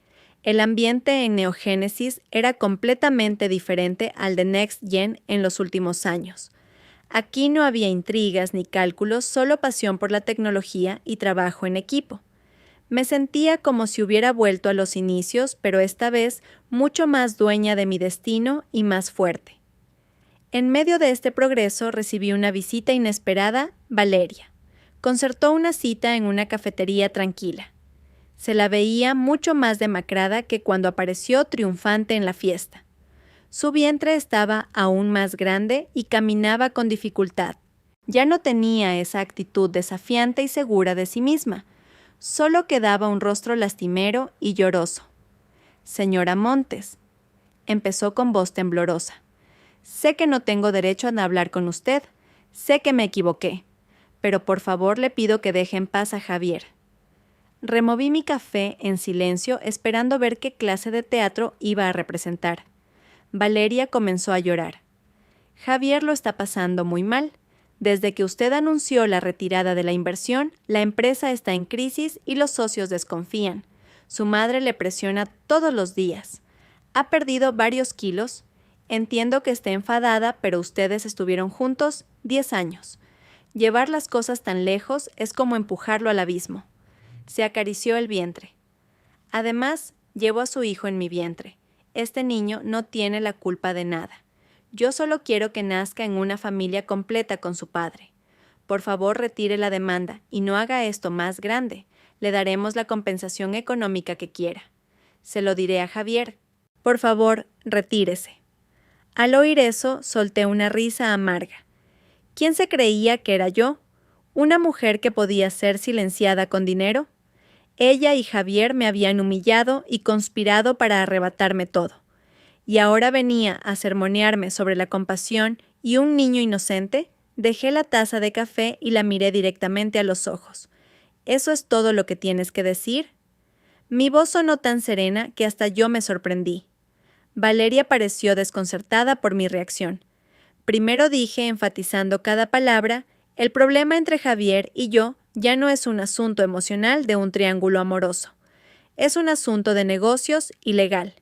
El ambiente en Neogénesis era completamente diferente al de Next Gen en los últimos años. Aquí no había intrigas ni cálculos, solo pasión por la tecnología y trabajo en equipo. Me sentía como si hubiera vuelto a los inicios, pero esta vez mucho más dueña de mi destino y más fuerte. En medio de este progreso recibí una visita inesperada, Valeria. Concertó una cita en una cafetería tranquila. Se la veía mucho más demacrada que cuando apareció triunfante en la fiesta. Su vientre estaba aún más grande y caminaba con dificultad. Ya no tenía esa actitud desafiante y segura de sí misma. Solo quedaba un rostro lastimero y lloroso. «Señora Montes», empezó con voz temblorosa, «sé que no tengo derecho a hablar con usted. Sé que me equivoqué. Pero por favor le pido que deje en paz a Javier». Removí mi café en silencio esperando ver qué clase de teatro iba a representar. Valeria comenzó a llorar. «Javier lo está pasando muy mal. Desde que usted anunció la retirada de la inversión, la empresa está en crisis y los socios desconfían. Su madre le presiona todos los días. Ha perdido varios kilos. Entiendo que esté enfadada, pero ustedes estuvieron juntos 10 años. Llevar las cosas tan lejos es como empujarlo al abismo». Se acarició el vientre. «Además, llevo a su hijo en mi vientre. Este niño no tiene la culpa de nada. Yo solo quiero que nazca en una familia completa con su padre. Por favor, retire la demanda y no haga esto más grande. Le daremos la compensación económica que quiera. Se lo diré a Javier. Por favor, retírese». Al oír eso, solté una risa amarga. ¿Quién se creía que era yo? ¿Una mujer que podía ser silenciada con dinero? Ella y Javier me habían humillado y conspirado para arrebatarme todo. ¿Y ahora venía a sermonearme sobre la compasión y un niño inocente? Dejé la taza de café y la miré directamente a los ojos. ¿Eso es todo lo que tienes que decir? Mi voz sonó tan serena que hasta yo me sorprendí. Valeria pareció desconcertada por mi reacción. Primero dije, enfatizando cada palabra, el problema entre Javier y yo ya no es un asunto emocional de un triángulo amoroso. Es un asunto de negocios y legal.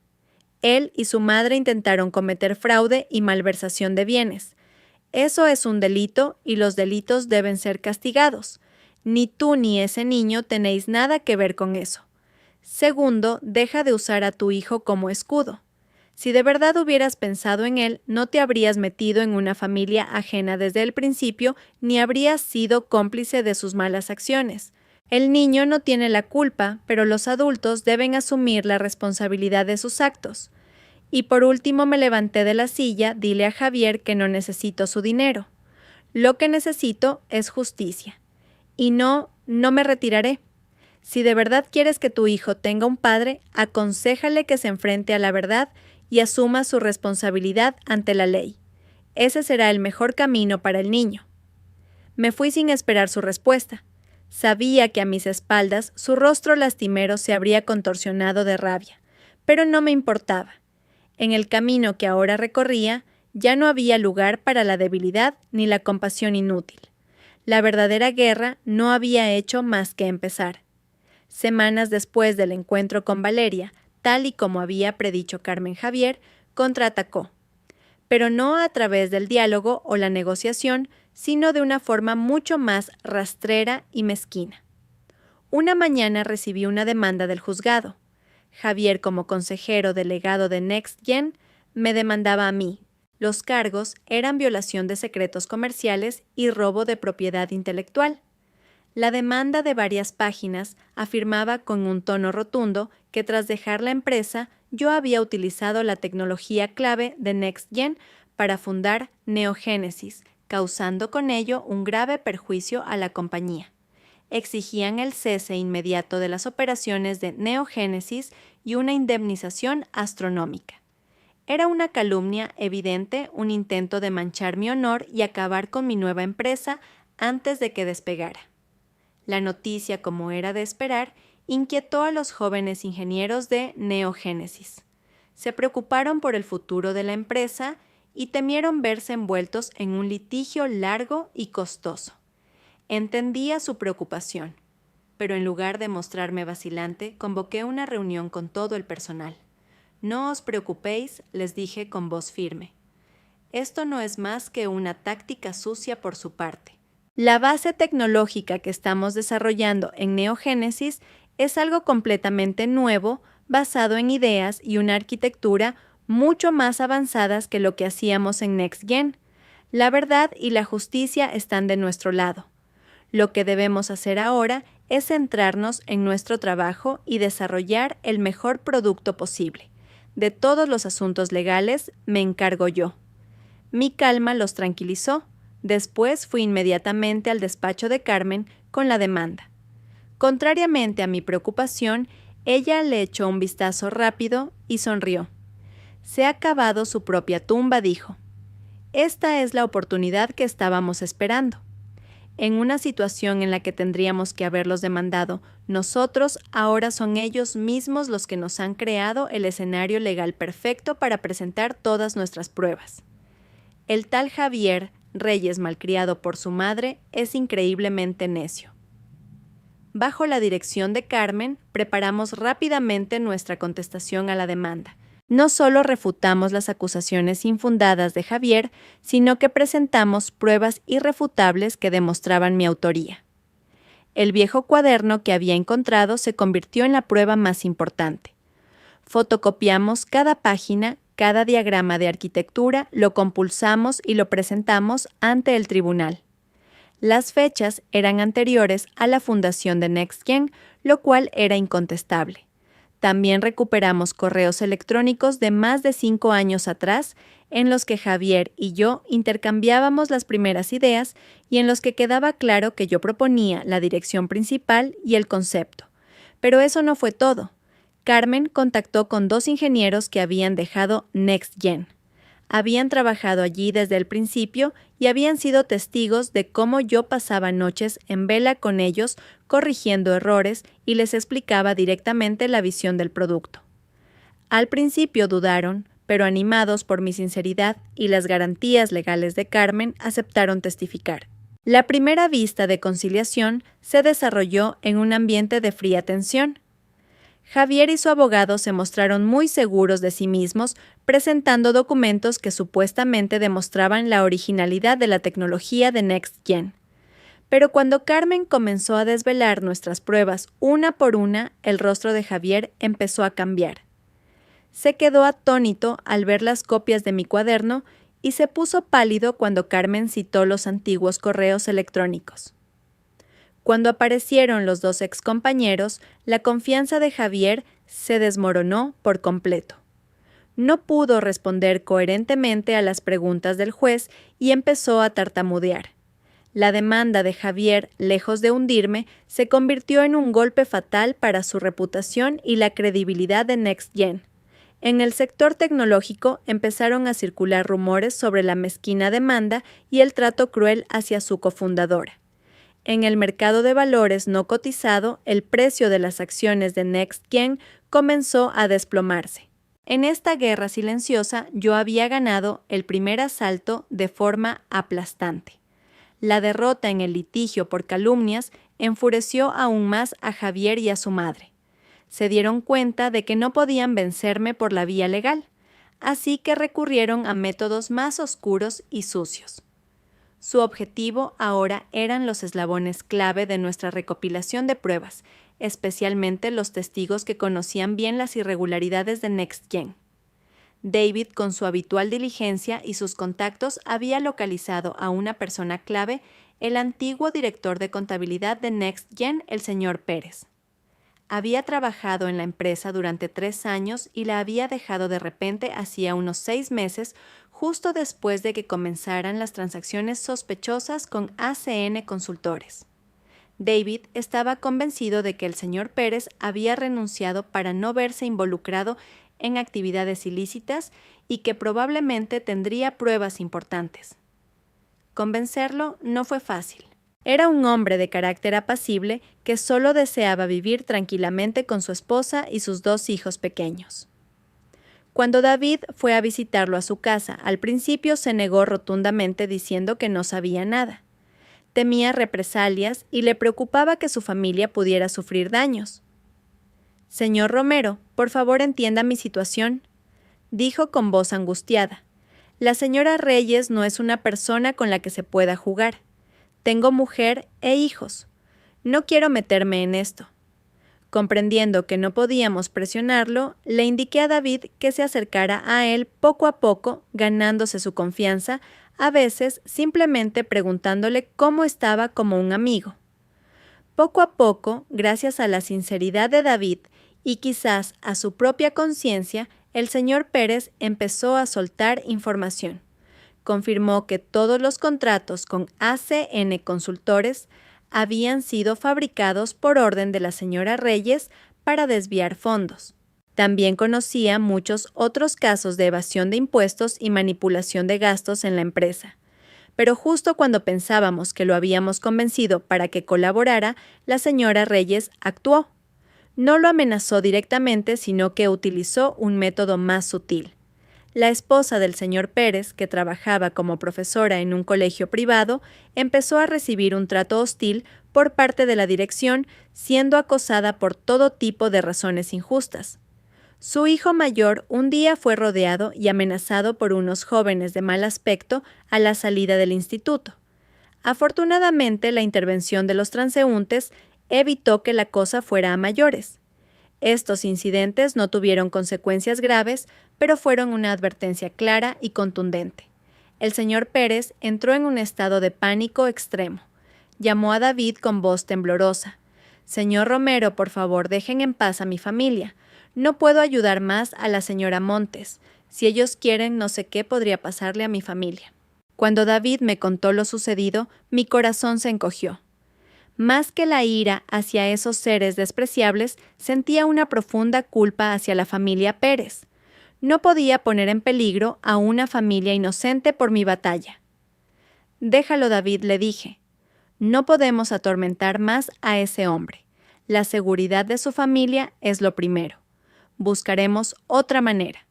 Él y su madre intentaron cometer fraude y malversación de bienes. Eso es un delito y los delitos deben ser castigados. Ni tú ni ese niño tenéis nada que ver con eso. Segundo, deja de usar a tu hijo como escudo. Si de verdad hubieras pensado en él, no te habrías metido en una familia ajena desde el principio, ni habrías sido cómplice de sus malas acciones. El niño no tiene la culpa, pero los adultos deben asumir la responsabilidad de sus actos. Y por último me levanté de la silla, dile a Javier que no necesito su dinero. Lo que necesito es justicia. Y no me retiraré. Si de verdad quieres que tu hijo tenga un padre, aconséjale que se enfrente a la verdad y asuma su responsabilidad ante la ley. Ese será el mejor camino para el niño. Me fui sin esperar su respuesta. Sabía que a mis espaldas su rostro lastimero se habría contorsionado de rabia, pero no me importaba. En el camino que ahora recorría, ya no había lugar para la debilidad ni la compasión inútil. La verdadera guerra no había hecho más que empezar. Semanas después del encuentro con Valeria, tal y como había predicho Carmen Javier, contraatacó. Pero no a través del diálogo o la negociación, sino de una forma mucho más rastrera y mezquina. Una mañana recibí una demanda del juzgado. Javier, como consejero delegado de Next Gen, me demandaba a mí. Los cargos eran violación de secretos comerciales y robo de propiedad intelectual. La demanda de varias páginas afirmaba con un tono rotundo que tras dejar la empresa yo había utilizado la tecnología clave de Next Gen para fundar Neogénesis, causando con ello un grave perjuicio a la compañía. Exigían el cese inmediato de las operaciones de Neogénesis y una indemnización astronómica. Era una calumnia evidente, un intento de manchar mi honor y acabar con mi nueva empresa antes de que despegara. La noticia, como era de esperar, inquietó a los jóvenes ingenieros de Neogénesis. Se preocuparon por el futuro de la empresa y temieron verse envueltos en un litigio largo y costoso. Entendía su preocupación, pero en lugar de mostrarme vacilante, convoqué una reunión con todo el personal. No os preocupéis, les dije con voz firme. Esto no es más que una táctica sucia por su parte. La base tecnológica que estamos desarrollando en Neogénesis es algo completamente nuevo, basado en ideas y una arquitectura mucho más avanzadas que lo que hacíamos en NextGen. La verdad y la justicia están de nuestro lado. Lo que debemos hacer ahora es centrarnos en nuestro trabajo y desarrollar el mejor producto posible. De todos los asuntos legales me encargo yo. Mi calma los tranquilizó. Después fui inmediatamente al despacho de Carmen con la demanda. Contrariamente a mi preocupación, ella le echó un vistazo rápido y sonrió. Se ha cavado su propia tumba, dijo. Esta es la oportunidad que estábamos esperando. En una situación en la que tendríamos que haberlos demandado nosotros, ahora son ellos mismos los que nos han creado el escenario legal perfecto para presentar todas nuestras pruebas. El tal Javier Reyes, malcriado por su madre, es increíblemente necio. Bajo la dirección de Carmen, preparamos rápidamente nuestra contestación a la demanda. No solo refutamos las acusaciones infundadas de Javier, sino que presentamos pruebas irrefutables que demostraban mi autoría. El viejo cuaderno que había encontrado se convirtió en la prueba más importante. Fotocopiamos cada página, cada diagrama de arquitectura, lo compulsamos y lo presentamos ante el tribunal. Las fechas eran anteriores a la fundación de NextGen, lo cual era incontestable. También recuperamos correos electrónicos de más de 5 años atrás, en los que Javier y yo intercambiábamos las primeras ideas y en los que quedaba claro que yo proponía la dirección principal y el concepto. Pero eso no fue todo. Carmen contactó con 2 ingenieros que habían dejado NextGen. Habían trabajado allí desde el principio y habían sido testigos de cómo yo pasaba noches en vela con ellos corrigiendo errores y les explicaba directamente la visión del producto. Al principio dudaron, pero animados por mi sinceridad y las garantías legales de Carmen, aceptaron testificar. La primera vista de conciliación se desarrolló en un ambiente de fría tensión. Javier y su abogado se mostraron muy seguros de sí mismos, presentando documentos que supuestamente demostraban la originalidad de la tecnología de NextGen. Pero cuando Carmen comenzó a desvelar nuestras pruebas una por una, el rostro de Javier empezó a cambiar. Se quedó atónito al ver las copias de mi cuaderno y se puso pálido cuando Carmen citó los antiguos correos electrónicos. Cuando aparecieron los 2 excompañeros, la confianza de Javier se desmoronó por completo. No pudo responder coherentemente a las preguntas del juez y empezó a tartamudear. La demanda de Javier, lejos de hundirme, se convirtió en un golpe fatal para su reputación y la credibilidad de NextGen. En el sector tecnológico empezaron a circular rumores sobre la mezquina demanda y el trato cruel hacia su cofundadora. En el mercado de valores no cotizado, el precio de las acciones de NextGen comenzó a desplomarse. En esta guerra silenciosa, yo había ganado el primer asalto de forma aplastante. La derrota en el litigio por calumnias enfureció aún más a Javier y a su madre. Se dieron cuenta de que no podían vencerme por la vía legal, así que recurrieron a métodos más oscuros y sucios. Su objetivo ahora eran los eslabones clave de nuestra recopilación de pruebas, especialmente los testigos que conocían bien las irregularidades de NextGen. David, con su habitual diligencia y sus contactos, había localizado a una persona clave, el antiguo director de contabilidad de NextGen, el señor Pérez. Había trabajado en la empresa durante 3 años y la había dejado de repente hacía unos 6 meses, justo después de que comenzaran las transacciones sospechosas con ACN Consultores. David estaba convencido de que el señor Pérez había renunciado para no verse involucrado en actividades ilícitas y que probablemente tendría pruebas importantes. Convencerlo no fue fácil. Era un hombre de carácter apacible que solo deseaba vivir tranquilamente con su esposa y sus 2 hijos pequeños. Cuando David fue a visitarlo a su casa, al principio se negó rotundamente diciendo que no sabía nada. Temía represalias y le preocupaba que su familia pudiera sufrir daños. «Señor Romero, por favor entienda mi situación», dijo con voz angustiada. «La señora Reyes no es una persona con la que se pueda jugar. Tengo mujer e hijos. No quiero meterme en esto». Comprendiendo que no podíamos presionarlo, le indiqué a David que se acercara a él poco a poco, ganándose su confianza, a veces simplemente preguntándole cómo estaba como un amigo. Poco a poco, gracias a la sinceridad de David y quizás a su propia conciencia, el señor Pérez empezó a soltar información. Confirmó que todos los contratos con ACN Consultores habían sido fabricados por orden de la señora Reyes para desviar fondos. También conocía muchos otros casos de evasión de impuestos y manipulación de gastos en la empresa. Pero justo cuando pensábamos que lo habíamos convencido para que colaborara, la señora Reyes actuó. No lo amenazó directamente, sino que utilizó un método más sutil. La esposa del señor Pérez, que trabajaba como profesora en un colegio privado, empezó a recibir un trato hostil por parte de la dirección, siendo acosada por todo tipo de razones injustas. Su hijo mayor un día fue rodeado y amenazado por unos jóvenes de mal aspecto a la salida del instituto. Afortunadamente, la intervención de los transeúntes evitó que la cosa fuera a mayores. Estos incidentes no tuvieron consecuencias graves, pero fueron una advertencia clara y contundente. El señor Pérez entró en un estado de pánico extremo. Llamó a David con voz temblorosa. «Señor Romero, por favor, dejen en paz a mi familia. No puedo ayudar más a la señora Montes. Si ellos quieren, no sé qué podría pasarle a mi familia». Cuando David me contó lo sucedido, mi corazón se encogió. Más que la ira hacia esos seres despreciables, sentía una profunda culpa hacia la familia Pérez. No podía poner en peligro a una familia inocente por mi batalla. «Déjalo, David», le dije. «No podemos atormentar más a ese hombre. La seguridad de su familia es lo primero. Buscaremos otra manera».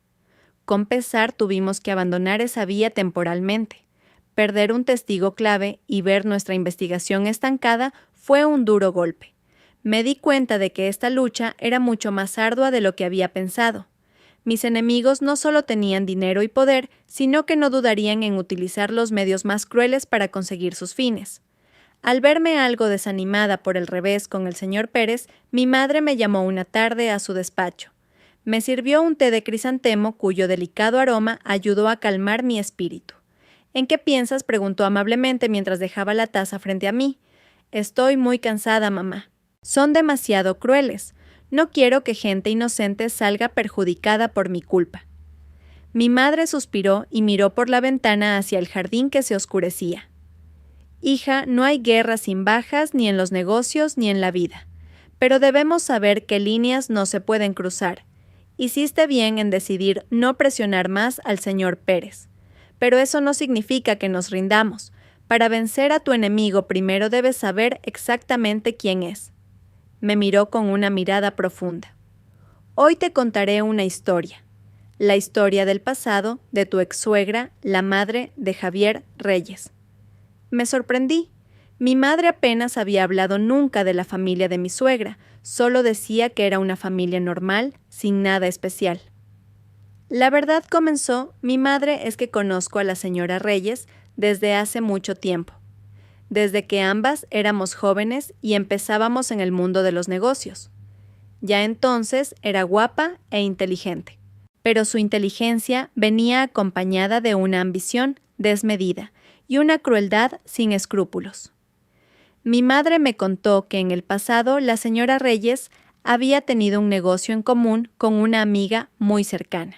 Con pesar tuvimos que abandonar esa vía temporalmente. Perder un testigo clave y ver nuestra investigación estancada fue un duro golpe. Me di cuenta de que esta lucha era mucho más ardua de lo que había pensado. Mis enemigos no solo tenían dinero y poder, sino que no dudarían en utilizar los medios más crueles para conseguir sus fines. Al verme algo desanimada por el revés con el señor Pérez, mi madre me llamó una tarde a su despacho. Me sirvió un té de crisantemo cuyo delicado aroma ayudó a calmar mi espíritu. «¿En qué piensas?», preguntó amablemente mientras dejaba la taza frente a mí. «Estoy muy cansada, mamá. Son demasiado crueles. No quiero que gente inocente salga perjudicada por mi culpa». Mi madre suspiró y miró por la ventana hacia el jardín que se oscurecía. «Hija, no hay guerra sin bajas ni en los negocios ni en la vida. Pero debemos saber qué líneas no se pueden cruzar. Hiciste bien en decidir no presionar más al señor Pérez. Pero eso no significa que nos rindamos. Para vencer a tu enemigo primero debes saber exactamente quién es». Me miró con una mirada profunda. «Hoy te contaré una historia. La historia del pasado de tu ex-suegra, la madre de Javier Reyes». Me sorprendí. Mi madre apenas había hablado nunca de la familia de mi suegra, solo decía que era una familia normal, sin nada especial. «La verdad», comenzó, «mi madre es que conozco a la señora Reyes desde hace mucho tiempo, desde que ambas éramos jóvenes y empezábamos en el mundo de los negocios. Ya entonces era guapa e inteligente, pero su inteligencia venía acompañada de una ambición desmedida y una crueldad sin escrúpulos. Mi madre me contó que en el pasado la señora Reyes había tenido un negocio en común con una amiga muy cercana.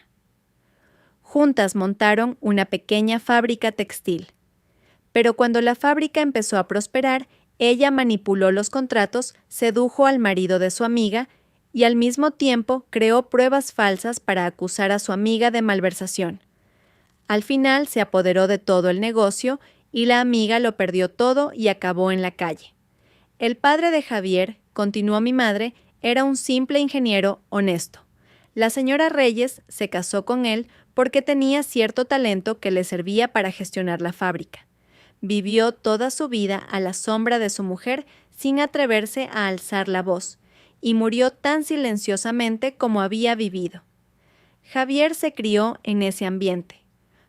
Juntas montaron una pequeña fábrica textil. Pero cuando la fábrica empezó a prosperar, ella manipuló los contratos, sedujo al marido de su amiga y al mismo tiempo creó pruebas falsas para acusar a su amiga de malversación. Al final se apoderó de todo el negocio y la amiga lo perdió todo y acabó en la calle. El padre de Javier, continuó mi madre, era un simple ingeniero honesto. La señora Reyes se casó con él porque tenía cierto talento que le servía para gestionar la fábrica. Vivió toda su vida a la sombra de su mujer sin atreverse a alzar la voz, y murió tan silenciosamente como había vivido. Javier se crió en ese ambiente,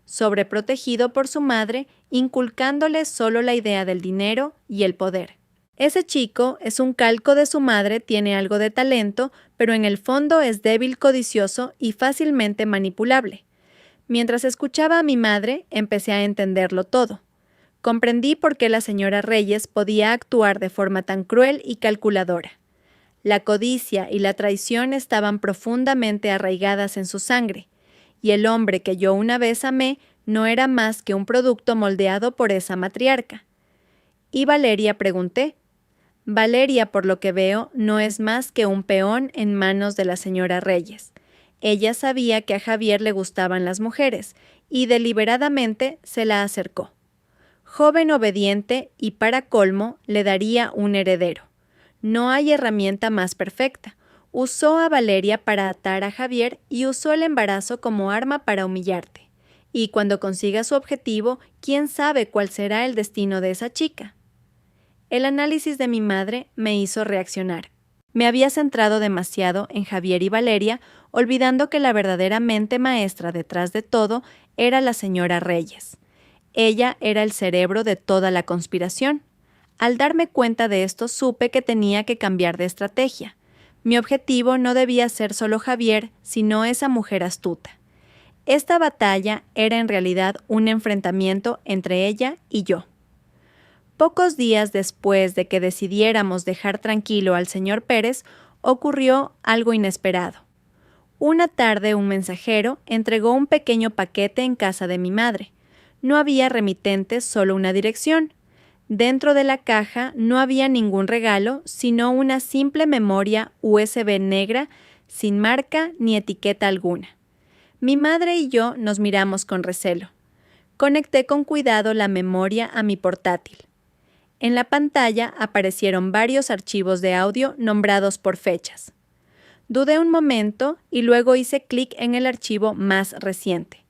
sobreprotegido por su madre, inculcándole solo la idea del dinero y el poder. Ese chico es un calco de su madre, tiene algo de talento, pero en el fondo es débil, codicioso y fácilmente manipulable. Mientras escuchaba a mi madre, empecé a entenderlo todo. Comprendí por qué la señora Reyes podía actuar de forma tan cruel y calculadora. La codicia y la traición estaban profundamente arraigadas en su sangre, y el hombre que yo una vez amé no era más que un producto moldeado por esa matriarca. ¿Y Valeria?, pregunté. Valeria, por lo que veo, no es más que un peón en manos de la señora Reyes. Ella sabía que a Javier le gustaban las mujeres, y deliberadamente se la acercó. Joven, obediente y, para colmo, le daría un heredero. No hay herramienta más perfecta. Usó a Valeria para atar a Javier y usó el embarazo como arma para humillarte. Y cuando consiga su objetivo, ¿quién sabe cuál será el destino de esa chica? El análisis de mi madre me hizo reaccionar. Me había centrado demasiado en Javier y Valeria, olvidando que la verdadera mente maestra detrás de todo era la señora Reyes. Ella era el cerebro de toda la conspiración. Al darme cuenta de esto, supe que tenía que cambiar de estrategia. Mi objetivo no debía ser solo Javier, sino esa mujer astuta. Esta batalla era en realidad un enfrentamiento entre ella y yo. Pocos días después de que decidiéramos dejar tranquilo al señor Pérez, ocurrió algo inesperado. Una tarde un mensajero entregó un pequeño paquete en casa de mi madre. No había remitentes, solo una dirección. Dentro de la caja no había ningún regalo, sino una simple memoria USB negra, sin marca ni etiqueta alguna. Mi madre y yo nos miramos con recelo. Conecté con cuidado la memoria a mi portátil. En la pantalla aparecieron varios archivos de audio nombrados por fechas. Dudé un momento y luego hice clic en el archivo más reciente.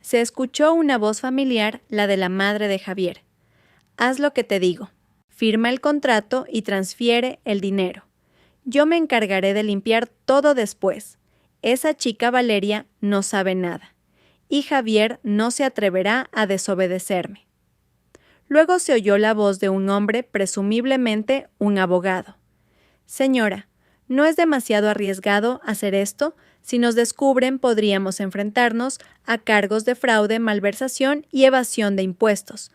Se escuchó una voz familiar, la de la madre de Javier. Haz lo que te digo. Firma el contrato y transfiere el dinero. Yo me encargaré de limpiar todo después. Esa chica Valeria no sabe nada. Y Javier no se atreverá a desobedecerme. Luego se oyó la voz de un hombre, presumiblemente un abogado. Señora, ¿no es demasiado arriesgado hacer esto? Si nos descubren, podríamos enfrentarnos a cargos de fraude, malversación y evasión de impuestos.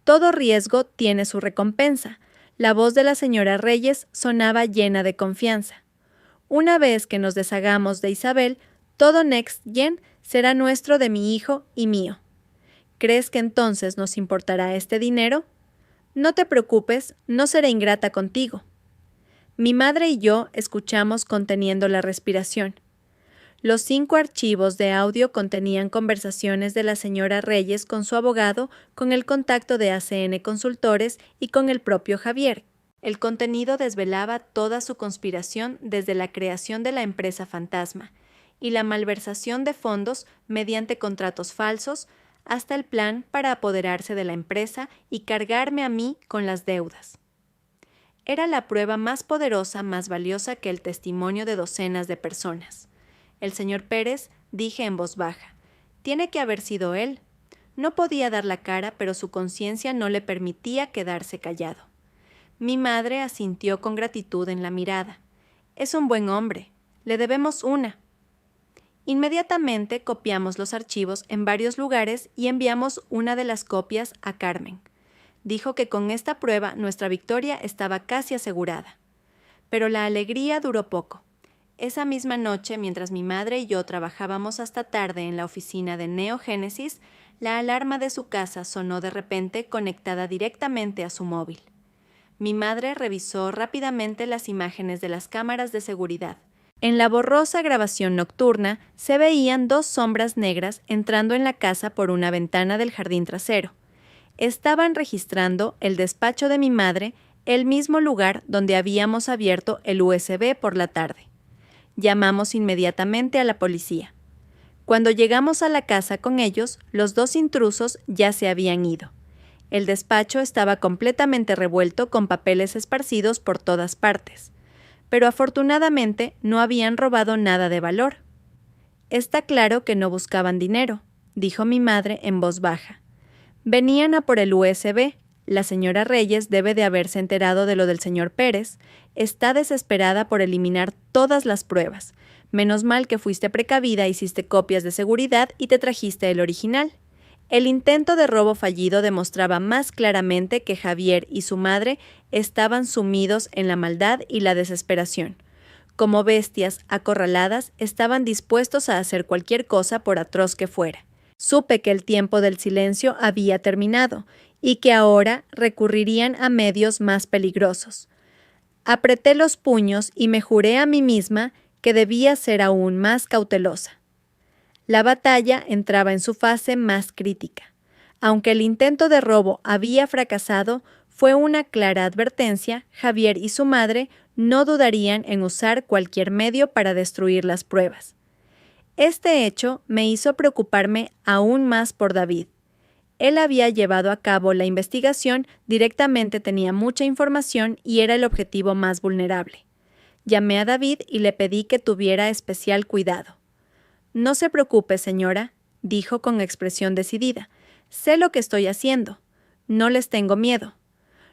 Todo riesgo tiene su recompensa. La voz de la señora Reyes sonaba llena de confianza. Una vez que nos deshagamos de Isabel, todo Next Gen será nuestro, de mi hijo y mío. ¿Crees que entonces nos importará este dinero? No te preocupes, no seré ingrata contigo. Mi madre y yo escuchamos conteniendo la respiración. Los 5 archivos de audio contenían conversaciones de la señora Reyes con su abogado, con el contacto de ACN Consultores y con el propio Javier. El contenido desvelaba toda su conspiración desde la creación de la empresa fantasma y la malversación de fondos mediante contratos falsos, hasta el plan para apoderarse de la empresa y cargarme a mí con las deudas. Era la prueba más poderosa, más valiosa que el testimonio de docenas de personas. El señor Pérez, dije en voz baja, tiene que haber sido él. No podía dar la cara, pero su conciencia no le permitía quedarse callado. Mi madre asintió con gratitud en la mirada. Es un buen hombre. Le debemos una. Inmediatamente copiamos los archivos en varios lugares y enviamos una de las copias a Carmen. Dijo que con esta prueba nuestra victoria estaba casi asegurada. Pero la alegría duró poco. Esa misma noche, mientras mi madre y yo trabajábamos hasta tarde en la oficina de Neogénesis, la alarma de su casa sonó de repente, conectada directamente a su móvil. Mi madre revisó rápidamente las imágenes de las cámaras de seguridad. En la borrosa grabación nocturna se veían 2 sombras negras entrando en la casa por una ventana del jardín trasero. Estaban registrando el despacho de mi madre, el mismo lugar donde habíamos abierto el USB por la tarde. Llamamos inmediatamente a la policía. Cuando llegamos a la casa con ellos, los 2 intrusos ya se habían ido. El despacho estaba completamente revuelto con papeles esparcidos por todas partes, pero afortunadamente no habían robado nada de valor. «Está claro que no buscaban dinero», dijo mi madre en voz baja. «Venían a por el USB. La señora Reyes debe de haberse enterado de lo del señor Pérez. Está desesperada por eliminar todas las pruebas. Menos mal que fuiste precavida, hiciste copias de seguridad y te trajiste el original». El intento de robo fallido demostraba más claramente que Javier y su madre estaban sumidos en la maldad y la desesperación. Como bestias acorraladas, estaban dispuestos a hacer cualquier cosa por atroz que fuera. Supe que el tiempo del silencio había terminado y que ahora recurrirían a medios más peligrosos. Apreté los puños y me juré a mí misma que debía ser aún más cautelosa. La batalla entraba en su fase más crítica. Aunque el intento de robo había fracasado, fue una clara advertencia. Javier y su madre no dudarían en usar cualquier medio para destruir las pruebas. Este hecho me hizo preocuparme aún más por David. Él había llevado a cabo la investigación, directamente tenía mucha información y era el objetivo más vulnerable. Llamé a David y le pedí que tuviera especial cuidado. «No se preocupe, señora», dijo con expresión decidida. «Sé lo que estoy haciendo. No les tengo miedo.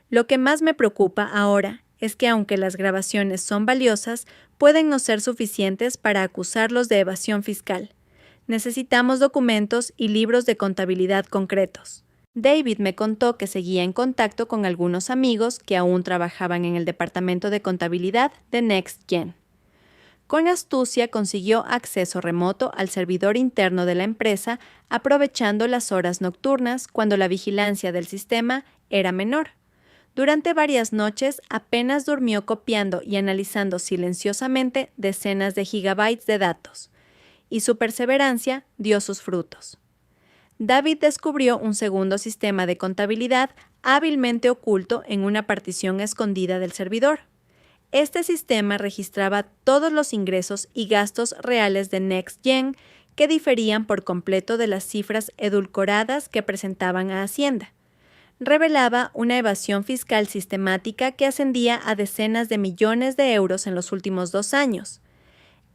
Lo que más me preocupa ahora es que aunque las grabaciones son valiosas, pueden no ser suficientes para acusarlos de evasión fiscal. Necesitamos documentos y libros de contabilidad concretos». David me contó que seguía en contacto con algunos amigos que aún trabajaban en el departamento de contabilidad de NextGen. Con astucia consiguió acceso remoto al servidor interno de la empresa, aprovechando las horas nocturnas cuando la vigilancia del sistema era menor. Durante varias noches apenas durmió copiando y analizando silenciosamente decenas de gigabytes de datos, y su perseverancia dio sus frutos. David descubrió un segundo sistema de contabilidad hábilmente oculto en una partición escondida del servidor. Este sistema registraba todos los ingresos y gastos reales de NextGen que diferían por completo de las cifras edulcoradas que presentaban a Hacienda. Revelaba una evasión fiscal sistemática que ascendía a decenas de millones de euros en los últimos 2 años.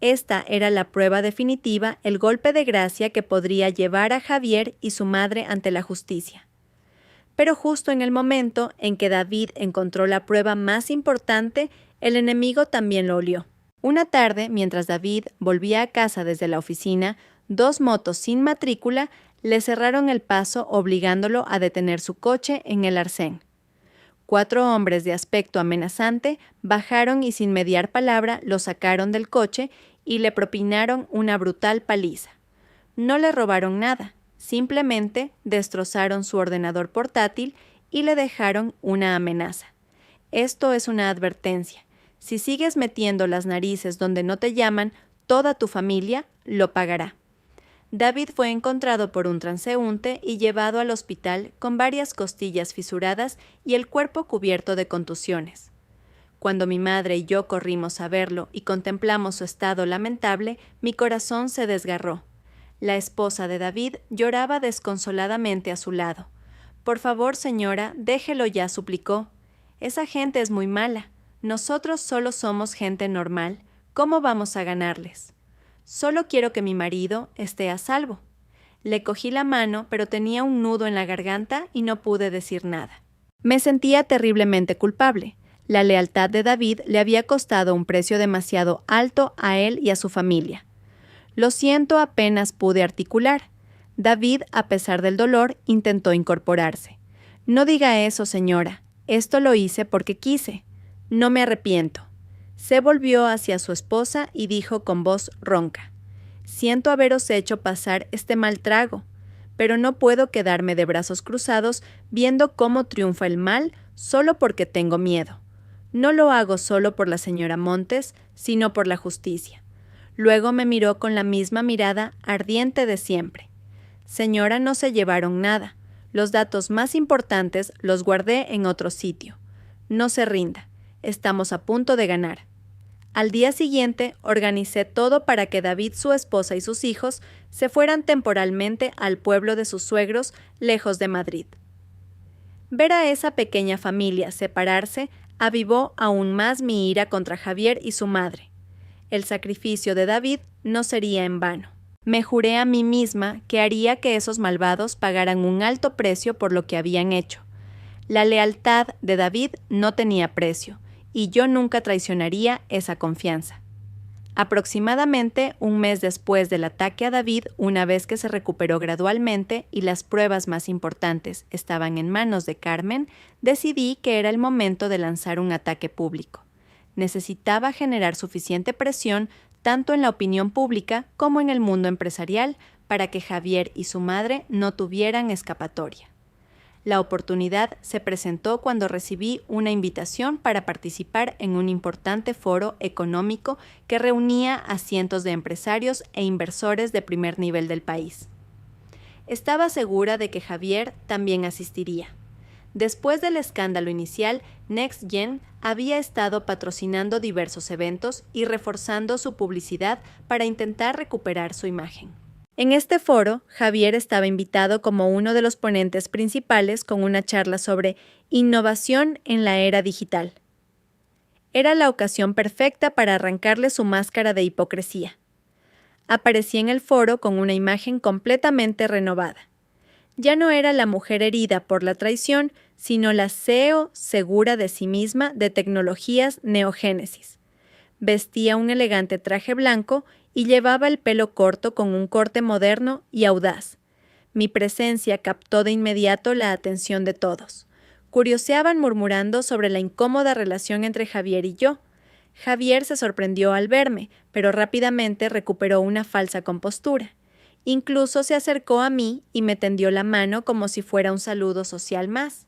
Esta era la prueba definitiva, el golpe de gracia que podría llevar a Javier y su madre ante la justicia. Pero justo en el momento en que David encontró la prueba más importante, el enemigo también lo olió. Una tarde, mientras David volvía a casa desde la oficina, 2 motos sin matrícula le cerraron el paso obligándolo a detener su coche en el arcén. 4 hombres de aspecto amenazante bajaron y sin mediar palabra lo sacaron del coche y le propinaron una brutal paliza. No le robaron nada, simplemente destrozaron su ordenador portátil y le dejaron una amenaza. Esto es una advertencia. Si sigues metiendo las narices donde no te llaman, toda tu familia lo pagará. David fue encontrado por un transeúnte y llevado al hospital con varias costillas fisuradas y el cuerpo cubierto de contusiones. Cuando mi madre y yo corrimos a verlo y contemplamos su estado lamentable, mi corazón se desgarró. La esposa de David lloraba desconsoladamente a su lado. «Por favor, señora, déjelo ya», suplicó. «Esa gente es muy mala. Nosotros solo somos gente normal. ¿Cómo vamos a ganarles? Solo quiero que mi marido esté a salvo». Le cogí la mano, pero tenía un nudo en la garganta y no pude decir nada. Me sentía terriblemente culpable. La lealtad de David le había costado un precio demasiado alto a él y a su familia. «Lo siento», apenas pude articular. David, a pesar del dolor, intentó incorporarse. «No diga eso, señora. Esto lo hice porque quise. No me arrepiento». Se volvió hacia su esposa y dijo con voz ronca: «Siento haberos hecho pasar este mal trago, pero no puedo quedarme de brazos cruzados viendo cómo triunfa el mal solo porque tengo miedo. No lo hago solo por la señora Montes, sino por la justicia». Luego me miró con la misma mirada ardiente de siempre. «Señora, no se llevaron nada. Los datos más importantes los guardé en otro sitio. No se rinda. Estamos a punto de ganar». Al día siguiente, organicé todo para que David, su esposa y sus hijos se fueran temporalmente al pueblo de sus suegros, lejos de Madrid. Ver a esa pequeña familia separarse avivó aún más mi ira contra Javier y su madre. El sacrificio de David no sería en vano. Me juré a mí misma que haría que esos malvados pagaran un alto precio por lo que habían hecho. La lealtad de David no tenía precio, y yo nunca traicionaría esa confianza. Aproximadamente un mes después del ataque a David, una vez que se recuperó gradualmente y las pruebas más importantes estaban en manos de Carmen, decidí que era el momento de lanzar un ataque público. Necesitaba generar suficiente presión tanto en la opinión pública como en el mundo empresarial para que Javier y su madre no tuvieran escapatoria. La oportunidad se presentó cuando recibí una invitación para participar en un importante foro económico que reunía a cientos de empresarios e inversores de primer nivel del país. Estaba segura de que Javier también asistiría. Después del escándalo inicial, NextGen había estado patrocinando diversos eventos y reforzando su publicidad para intentar recuperar su imagen. En este foro, Javier estaba invitado como uno de los ponentes principales con una charla sobre innovación en la era digital. Era la ocasión perfecta para arrancarle su máscara de hipocresía. Aparecí en el foro con una imagen completamente renovada. Ya no era la mujer herida por la traición, sino la CEO segura de sí misma de tecnologías Neogénesis. Vestía un elegante traje blanco y llevaba el pelo corto con un corte moderno y audaz. Mi presencia captó de inmediato la atención de todos. Curioseaban murmurando sobre la incómoda relación entre Javier y yo. Javier se sorprendió al verme, pero rápidamente recuperó una falsa compostura. Incluso se acercó a mí y me tendió la mano como si fuera un saludo social más.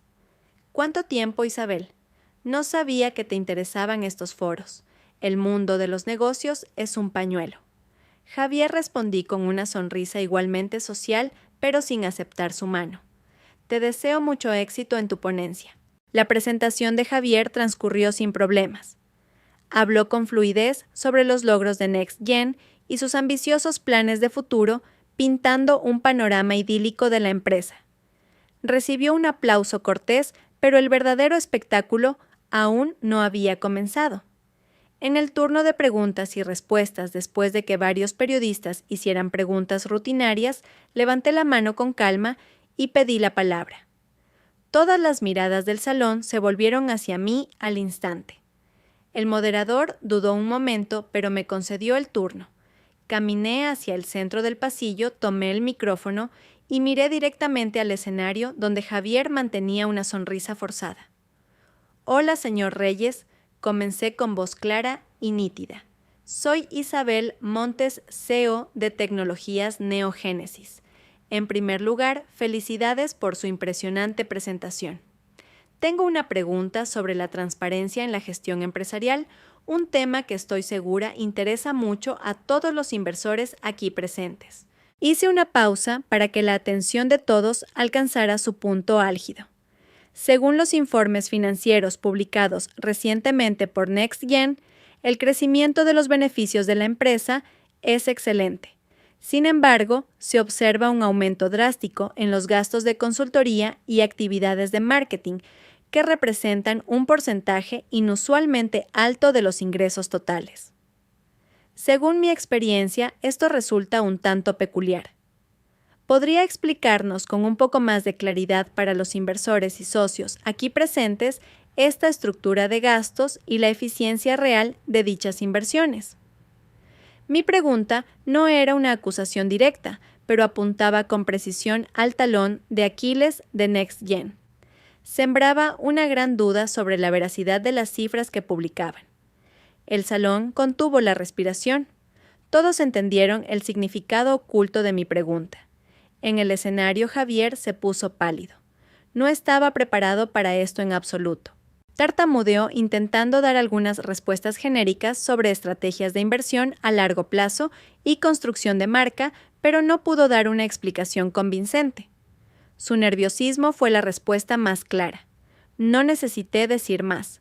¿Cuánto tiempo, Isabel? No sabía que te interesaban estos foros. El mundo de los negocios es un pañuelo. Javier respondí con una sonrisa igualmente social, pero sin aceptar su mano. Te deseo mucho éxito en tu ponencia. La presentación de Javier transcurrió sin problemas. Habló con fluidez sobre los logros de NextGen y sus ambiciosos planes de futuro, pintando un panorama idílico de la empresa. Recibió un aplauso cortés, pero el verdadero espectáculo aún no había comenzado. En el turno de preguntas y respuestas, después de que varios periodistas hicieran preguntas rutinarias, levanté la mano con calma y pedí la palabra. Todas las miradas del salón se volvieron hacia mí al instante. El moderador dudó un momento, pero me concedió el turno. Caminé hacia el centro del pasillo, tomé el micrófono y miré directamente al escenario donde Javier mantenía una sonrisa forzada. «Hola, señor Reyes», comencé con voz clara y nítida. «Soy Isabel Montes, CEO de Tecnologías Neogénesis. En primer lugar, felicidades por su impresionante presentación. Tengo una pregunta sobre la transparencia en la gestión empresarial, un tema que estoy segura interesa mucho a todos los inversores aquí presentes». Hice una pausa para que la atención de todos alcanzara su punto álgido. Según los informes financieros publicados recientemente por NextGen, el crecimiento de los beneficios de la empresa es excelente. Sin embargo, se observa un aumento drástico en los gastos de consultoría y actividades de marketing, que representan un porcentaje inusualmente alto de los ingresos totales. Según mi experiencia, esto resulta un tanto peculiar. ¿Podría explicarnos con un poco más de claridad para los inversores y socios aquí presentes esta estructura de gastos y la eficiencia real de dichas inversiones? Mi pregunta no era una acusación directa, pero apuntaba con precisión al talón de Aquiles de NextGen. Sembraba una gran duda sobre la veracidad de las cifras que publicaban. El salón contuvo la respiración. Todos entendieron el significado oculto de mi pregunta. En el escenario, Javier se puso pálido. No estaba preparado para esto en absoluto. Tartamudeó intentando dar algunas respuestas genéricas sobre estrategias de inversión a largo plazo y construcción de marca, pero no pudo dar una explicación convincente. Su nerviosismo fue la respuesta más clara. No necesité decir más.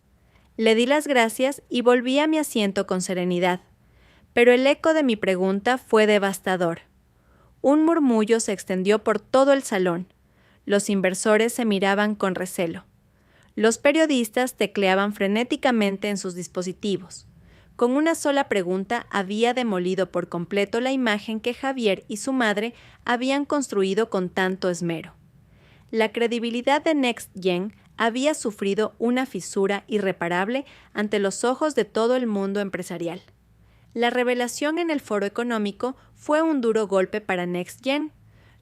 Le di las gracias y volví a mi asiento con serenidad. Pero el eco de mi pregunta fue devastador. Un murmullo se extendió por todo el salón. Los inversores se miraban con recelo. Los periodistas tecleaban frenéticamente en sus dispositivos. Con una sola pregunta había demolido por completo la imagen que Javier y su madre habían construido con tanto esmero. La credibilidad de NextGen había sufrido una fisura irreparable ante los ojos de todo el mundo empresarial. La revelación en el Foro Económico fue un duro golpe para NextGen.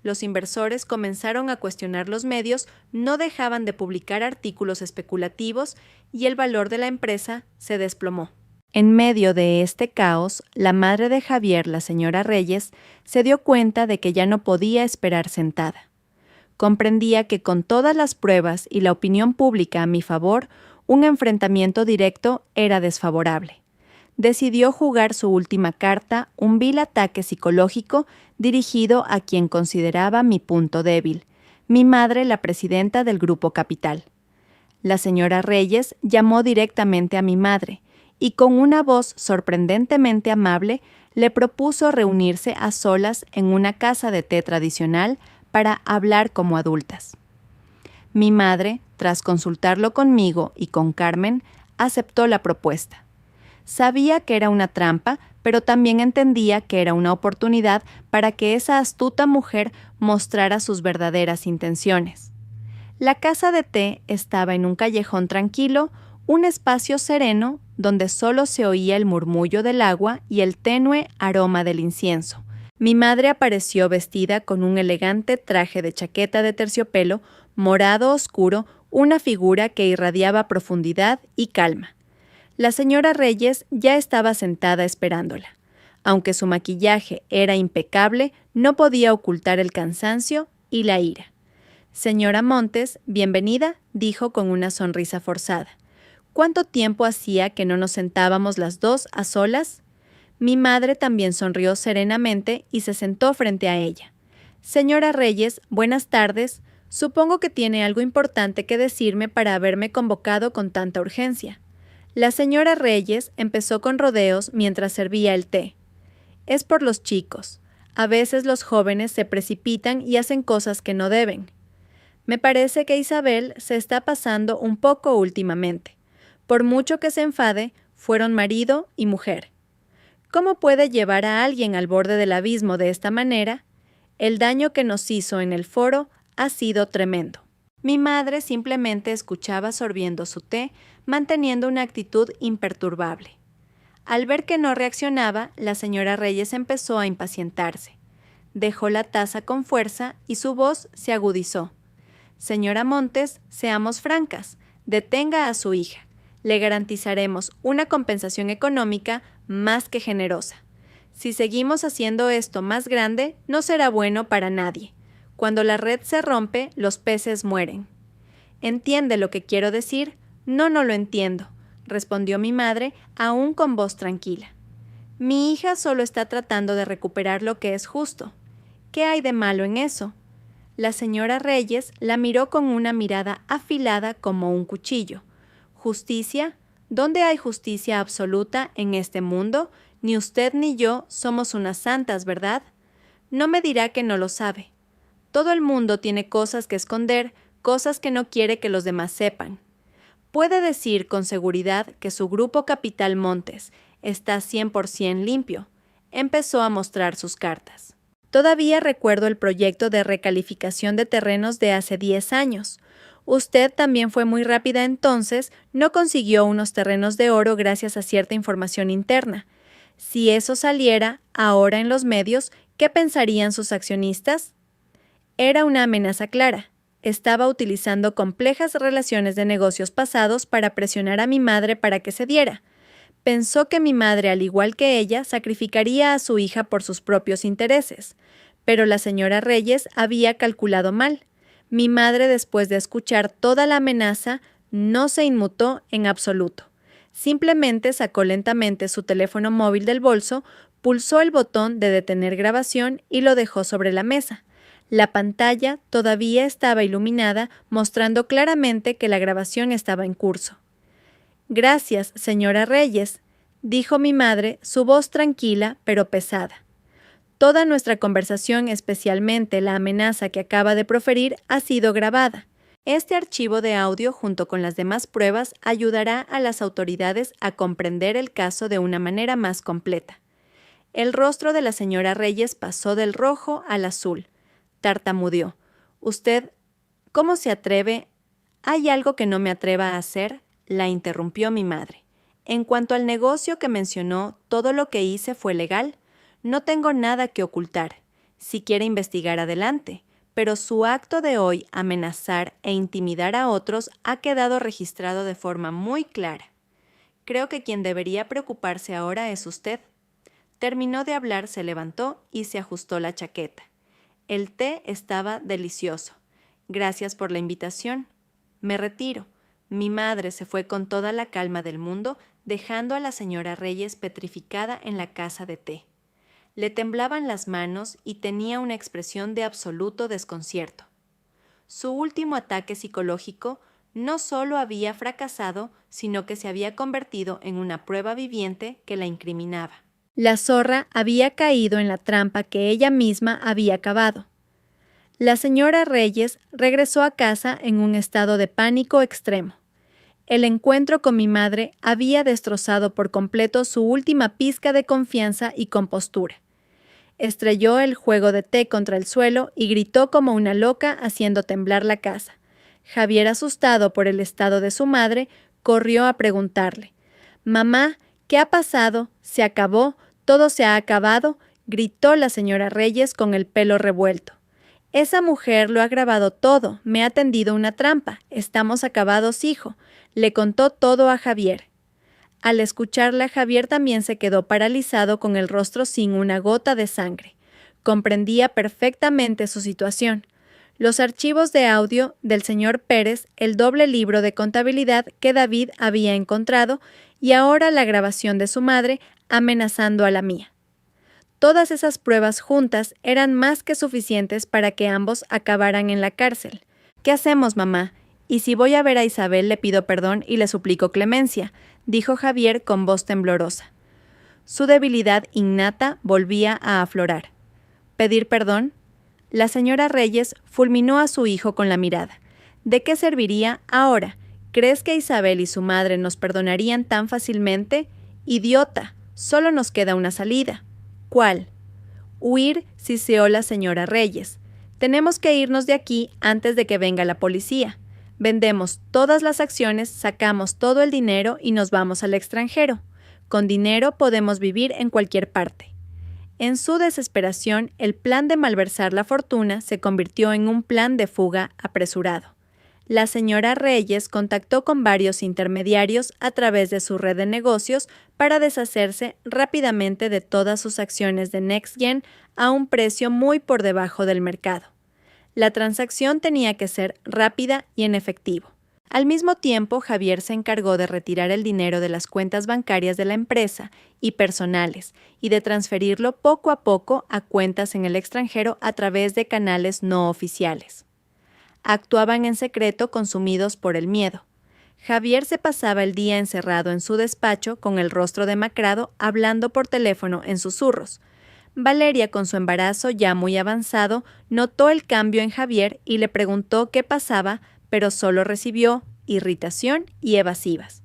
Los inversores comenzaron a cuestionar los medios, no dejaban de publicar artículos especulativos y el valor de la empresa se desplomó. En medio de este caos, la madre de Javier, la señora Reyes, se dio cuenta de que ya no podía esperar sentada. Comprendía que con todas las pruebas y la opinión pública a mi favor, un enfrentamiento directo era desfavorable. Decidió jugar su última carta, un vil ataque psicológico dirigido a quien consideraba mi punto débil, mi madre, la presidenta del Grupo Capital. La señora Reyes llamó directamente a mi madre y con una voz sorprendentemente amable le propuso reunirse a solas en una casa de té tradicional para hablar como adultas. Mi madre, tras consultarlo conmigo y con Carmen, aceptó la propuesta. Sabía que era una trampa, pero también entendía que era una oportunidad para que esa astuta mujer mostrara sus verdaderas intenciones. La casa de té estaba en un callejón tranquilo, un espacio sereno donde solo se oía el murmullo del agua y el tenue aroma del incienso. Mi madre apareció vestida con un elegante traje de chaqueta de terciopelo, morado oscuro, una figura que irradiaba profundidad y calma. La señora Reyes ya estaba sentada esperándola. Aunque su maquillaje era impecable, no podía ocultar el cansancio y la ira. «Señora Montes, bienvenida», dijo con una sonrisa forzada. «¿Cuánto tiempo hacía que no nos sentábamos las dos a solas?» Mi madre también sonrió serenamente y se sentó frente a ella. «Señora Reyes, buenas tardes. Supongo que tiene algo importante que decirme para haberme convocado con tanta urgencia». La señora Reyes empezó con rodeos mientras servía el té. «Es por los chicos. A veces los jóvenes se precipitan y hacen cosas que no deben. Me parece que Isabel se está pasando un poco últimamente. Por mucho que se enfade, fueron marido y mujer. ¿Cómo puede llevar a alguien al borde del abismo de esta manera? El daño que nos hizo en el foro ha sido tremendo». Mi madre simplemente escuchaba sorbiendo su té, manteniendo una actitud imperturbable. Al ver que no reaccionaba, la señora Reyes empezó a impacientarse. Dejó la taza con fuerza y su voz se agudizó. «Señora Montes, seamos francas, detenga a su hija. Le garantizaremos una compensación económica más que generosa. Si seguimos haciendo esto más grande, no será bueno para nadie. Cuando la red se rompe, los peces mueren». «¿Entiende lo que quiero decir?» No lo entiendo», respondió mi madre, aún con voz tranquila. «Mi hija solo está tratando de recuperar lo que es justo. ¿Qué hay de malo en eso?» La señora Reyes la miró con una mirada afilada como un cuchillo. «¿Justicia? ¿Dónde hay justicia absoluta en este mundo? Ni usted ni yo somos unas santas, ¿verdad? No me dirá que no lo sabe. Todo el mundo tiene cosas que esconder, cosas que no quiere que los demás sepan. Puede decir con seguridad que su Grupo Capital Montes está 100% limpio». Empezó a mostrar sus cartas. «Todavía recuerdo el proyecto de recalificación de terrenos de hace 10 años. Usted también fue muy rápida entonces, no consiguió unos terrenos de oro gracias a cierta información interna. Si eso saliera ahora en los medios, ¿qué pensarían sus accionistas?» Era una amenaza clara. Estaba utilizando complejas relaciones de negocios pasados para presionar a mi madre para que cediera. Pensó que mi madre, al igual que ella, sacrificaría a su hija por sus propios intereses. Pero la señora Reyes había calculado mal. Mi madre, después de escuchar toda la amenaza, no se inmutó en absoluto. Simplemente sacó lentamente su teléfono móvil del bolso, pulsó el botón de detener grabación y lo dejó sobre la mesa. La pantalla todavía estaba iluminada, mostrando claramente que la grabación estaba en curso. «Gracias, señora Reyes», dijo mi madre, su voz tranquila pero pesada. Toda nuestra conversación, especialmente la amenaza que acaba de proferir, ha sido grabada. Este archivo de audio, junto con las demás pruebas, ayudará a las autoridades a comprender el caso de una manera más completa. El rostro de la señora Reyes pasó del rojo al azul. Tartamudeó. «Usted, ¿cómo se atreve? ¿Hay algo que no me atreva a hacer?», la interrumpió mi madre. «En cuanto al negocio que mencionó, todo lo que hice fue legal. No tengo nada que ocultar. Si quiere investigar, adelante. Pero su acto de hoy, amenazar e intimidar a otros, ha quedado registrado de forma muy clara. Creo que quien debería preocuparse ahora es usted». Terminó de hablar, se levantó y se ajustó la chaqueta. El té estaba delicioso. «Gracias por la invitación. Me retiro». Mi madre se fue con toda la calma del mundo, dejando a la señora Reyes petrificada en la casa de té. Le temblaban las manos y tenía una expresión de absoluto desconcierto. Su último ataque psicológico no solo había fracasado, sino que se había convertido en una prueba viviente que la incriminaba. La zorra había caído en la trampa que ella misma había cavado. La señora Reyes regresó a casa en un estado de pánico extremo. El encuentro con mi madre había destrozado por completo su última pizca de confianza y compostura. Estrelló el juego de té contra el suelo y gritó como una loca, haciendo temblar la casa. Javier, asustado por el estado de su madre, corrió a preguntarle: «Mamá, ¿qué ha pasado? ¿Se acabó? ¿Todo se ha acabado?», gritó la señora Reyes con el pelo revuelto. «Esa mujer lo ha grabado todo, me ha tendido una trampa. Estamos acabados, hijo», le contó todo a Javier. Al escucharla, Javier también se quedó paralizado con el rostro sin una gota de sangre. Comprendía perfectamente su situación. Los archivos de audio del señor Pérez, el doble libro de contabilidad que David había encontrado y ahora la grabación de su madre amenazando a la mía. Todas esas pruebas juntas eran más que suficientes para que ambos acabaran en la cárcel. «¿Qué hacemos, mamá? Y si voy a ver a Isabel, le pido perdón y le suplico clemencia», dijo Javier con voz temblorosa. Su debilidad innata volvía a aflorar. ¿Pedir perdón? La señora Reyes fulminó a su hijo con la mirada. «¿De qué serviría ahora? ¿Crees que Isabel y su madre nos perdonarían tan fácilmente? Idiota, solo nos queda una salida». «¿Cuál?» «Huir», siseó la señora Reyes. «Tenemos que irnos de aquí antes de que venga la policía. Vendemos todas las acciones, sacamos todo el dinero y nos vamos al extranjero. Con dinero podemos vivir en cualquier parte». En su desesperación, el plan de malversar la fortuna se convirtió en un plan de fuga apresurado. La señora Reyes contactó con varios intermediarios a través de su red de negocios para deshacerse rápidamente de todas sus acciones de NextGen a un precio muy por debajo del mercado. La transacción tenía que ser rápida y en efectivo. Al mismo tiempo, Javier se encargó de retirar el dinero de las cuentas bancarias de la empresa y personales y de transferirlo poco a poco a cuentas en el extranjero a través de canales no oficiales. Actuaban en secreto, consumidos por el miedo. Javier se pasaba el día encerrado en su despacho con el rostro demacrado, hablando por teléfono en susurros. Valeria, con su embarazo ya muy avanzado, notó el cambio en Javier y le preguntó qué pasaba, pero solo recibió irritación y evasivas.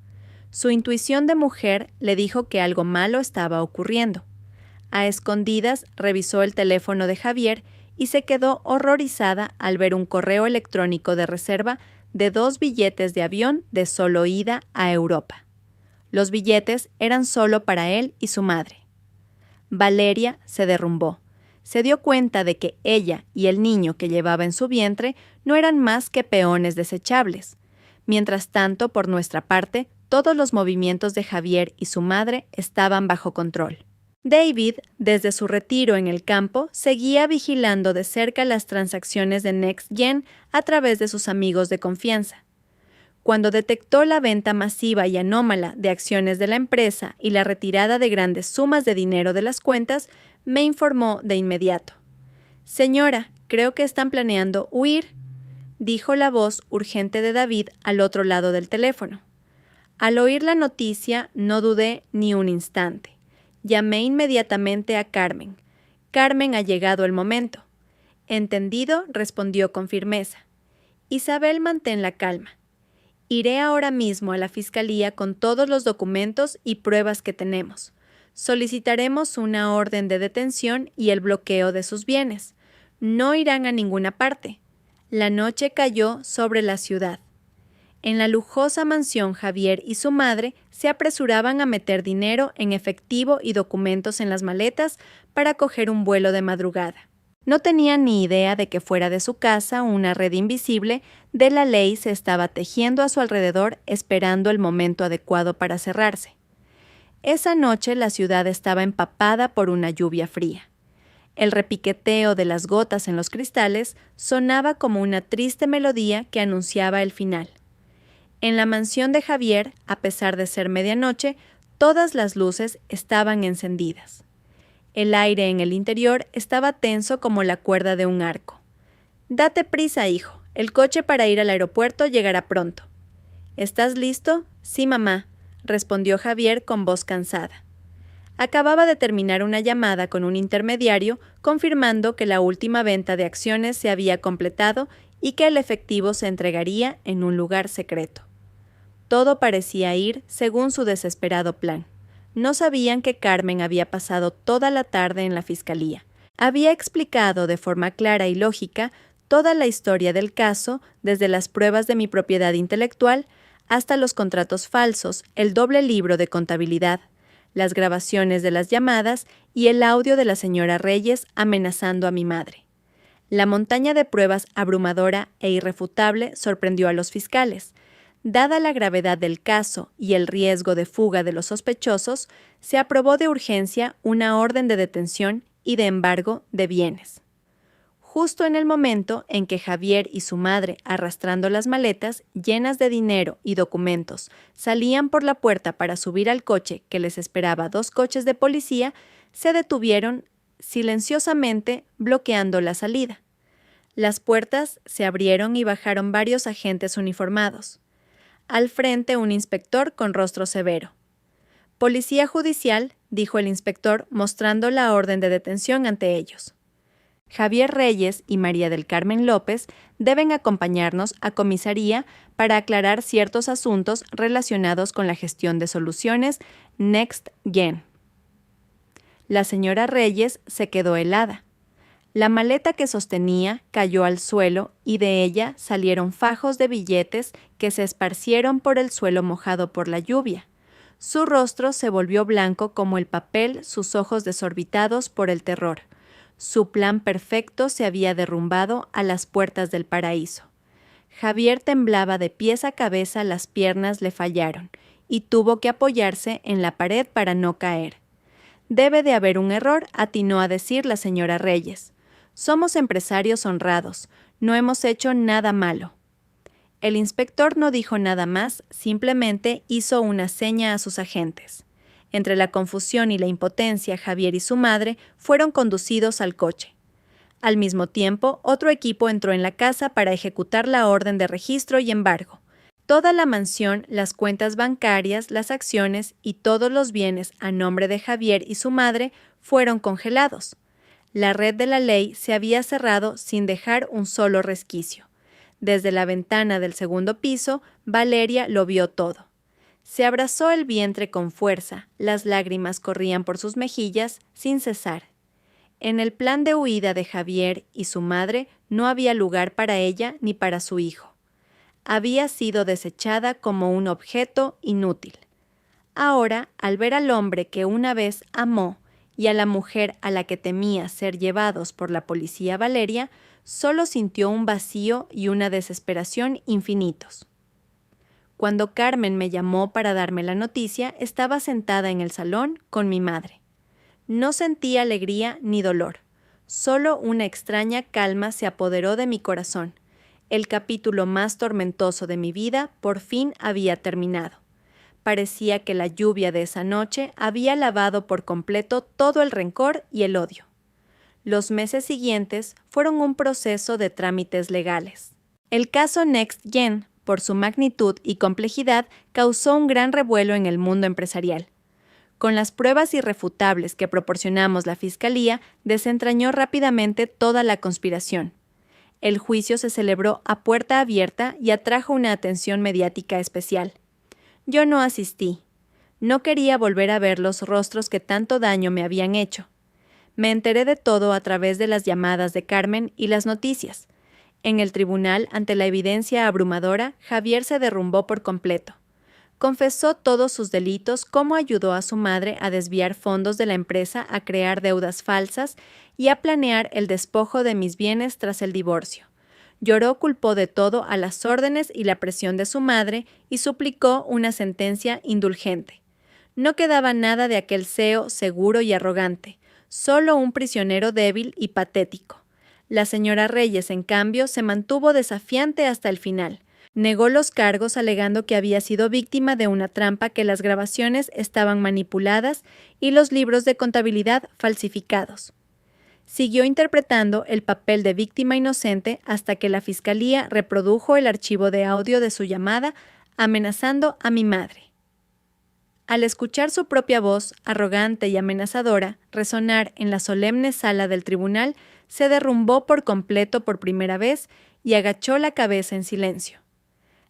Su intuición de mujer le dijo que algo malo estaba ocurriendo. A escondidas revisó el teléfono de Javier y se quedó horrorizada al ver un correo electrónico de reserva de 2 billetes de avión de solo ida a Europa. Los billetes eran solo para él y su madre. Valeria se derrumbó. Se dio cuenta de que ella y el niño que llevaba en su vientre no eran más que peones desechables. Mientras tanto, por nuestra parte, todos los movimientos de Javier y su madre estaban bajo control. David, desde su retiro en el campo, seguía vigilando de cerca las transacciones de NextGen a través de sus amigos de confianza. Cuando detectó la venta masiva y anómala de acciones de la empresa y la retirada de grandes sumas de dinero de las cuentas, me informó de inmediato. «Señora, creo que están planeando huir», dijo la voz urgente de David al otro lado del teléfono. Al oír la noticia, no dudé ni un instante. Llamé inmediatamente a Carmen. Carmen, ha llegado el momento. Entendido, respondió con firmeza. Isabel, mantén la calma. Iré ahora mismo a la fiscalía con todos los documentos y pruebas que tenemos. Solicitaremos una orden de detención y el bloqueo de sus bienes. No irán a ninguna parte. La noche cayó sobre la ciudad. En la lujosa mansión, Javier y su madre se apresuraban a meter dinero en efectivo y documentos en las maletas para coger un vuelo de madrugada. No tenían ni idea de que fuera de su casa una red invisible de la ley se estaba tejiendo a su alrededor, esperando el momento adecuado para cerrarse. Esa noche la ciudad estaba empapada por una lluvia fría. El repiqueteo de las gotas en los cristales sonaba como una triste melodía que anunciaba el final. En la mansión de Javier, a pesar de ser medianoche, todas las luces estaban encendidas. El aire en el interior estaba tenso como la cuerda de un arco. «Date prisa, hijo. El coche para ir al aeropuerto llegará pronto». «¿Estás listo?» «Sí, mamá», respondió Javier con voz cansada. Acababa de terminar una llamada con un intermediario confirmando que la última venta de acciones se había completado y que el efectivo se entregaría en un lugar secreto. Todo parecía ir según su desesperado plan. No sabían que Carmen había pasado toda la tarde en la fiscalía. Había explicado de forma clara y lógica toda la historia del caso, desde las pruebas de mi propiedad intelectual hasta los contratos falsos, el doble libro de contabilidad, las grabaciones de las llamadas y el audio de la señora Reyes amenazando a mi madre. La montaña de pruebas abrumadora e irrefutable sorprendió a los fiscales. Dada la gravedad del caso y el riesgo de fuga de los sospechosos, se aprobó de urgencia una orden de detención y de embargo de bienes. Justo en el momento en que Javier y su madre, arrastrando las maletas llenas de dinero y documentos, salían por la puerta para subir al coche que les esperaba 2 coches de policía, se detuvieron silenciosamente bloqueando la salida. Las puertas se abrieron y bajaron varios agentes uniformados. Al frente un inspector con rostro severo. «Policía judicial», dijo el inspector, mostrando la orden de detención ante ellos. «Javier Reyes y María del Carmen López deben acompañarnos a comisaría para aclarar ciertos asuntos relacionados con la gestión de soluciones Next Gen». La señora Reyes se quedó helada. La maleta que sostenía cayó al suelo y de ella salieron fajos de billetes que se esparcieron por el suelo mojado por la lluvia. Su rostro se volvió blanco como el papel, sus ojos desorbitados por el terror. Su plan perfecto se había derrumbado a las puertas del paraíso. Javier temblaba de pies a cabeza, las piernas le fallaron y tuvo que apoyarse en la pared para no caer. «Debe de haber un error», atinó a decir la señora Reyes. «Somos empresarios honrados, no hemos hecho nada malo». El inspector no dijo nada más, simplemente hizo una seña a sus agentes. Entre la confusión y la impotencia, Javier y su madre fueron conducidos al coche. Al mismo tiempo, otro equipo entró en la casa para ejecutar la orden de registro y embargo. Toda la mansión, las cuentas bancarias, las acciones y todos los bienes a nombre de Javier y su madre fueron congelados. La red de la ley se había cerrado sin dejar un solo resquicio. Desde la ventana del segundo piso, Valeria lo vio todo. Se abrazó el vientre con fuerza, las lágrimas corrían por sus mejillas sin cesar. En el plan de huida de Javier y su madre no había lugar para ella ni para su hijo. Había sido desechada como un objeto inútil. Ahora, al ver al hombre que una vez amó y a la mujer a la que temía ser llevados por la policía Valeria, solo sintió un vacío y una desesperación infinitos. Cuando Carmen me llamó para darme la noticia, estaba sentada en el salón con mi madre. No sentí alegría ni dolor. Solo una extraña calma se apoderó de mi corazón. El capítulo más tormentoso de mi vida por fin había terminado. Parecía que la lluvia de esa noche había lavado por completo todo el rencor y el odio. Los meses siguientes fueron un proceso de trámites legales. El caso Next Gen, por su magnitud y complejidad, causó un gran revuelo en el mundo empresarial. Con las pruebas irrefutables que proporcionamos la Fiscalía, desentrañó rápidamente toda la conspiración. El juicio se celebró a puerta abierta y atrajo una atención mediática especial. Yo no asistí. No quería volver a ver los rostros que tanto daño me habían hecho. Me enteré de todo a través de las llamadas de Carmen y las noticias. En el tribunal, ante la evidencia abrumadora, Javier se derrumbó por completo. Confesó todos sus delitos, cómo ayudó a su madre a desviar fondos de la empresa, a crear deudas falsas y a planear el despojo de mis bienes tras el divorcio. Lloró, culpó de todo a las órdenes y la presión de su madre y suplicó una sentencia indulgente. No quedaba nada de aquel CEO seguro y arrogante, solo un prisionero débil y patético. La señora Reyes, en cambio, se mantuvo desafiante hasta el final. Negó los cargos alegando que había sido víctima de una trampa, que las grabaciones estaban manipuladas y los libros de contabilidad falsificados. Siguió interpretando el papel de víctima inocente hasta que la Fiscalía reprodujo el archivo de audio de su llamada amenazando a mi madre. Al escuchar su propia voz, arrogante y amenazadora, resonar en la solemne sala del tribunal, se derrumbó por completo por primera vez y agachó la cabeza en silencio.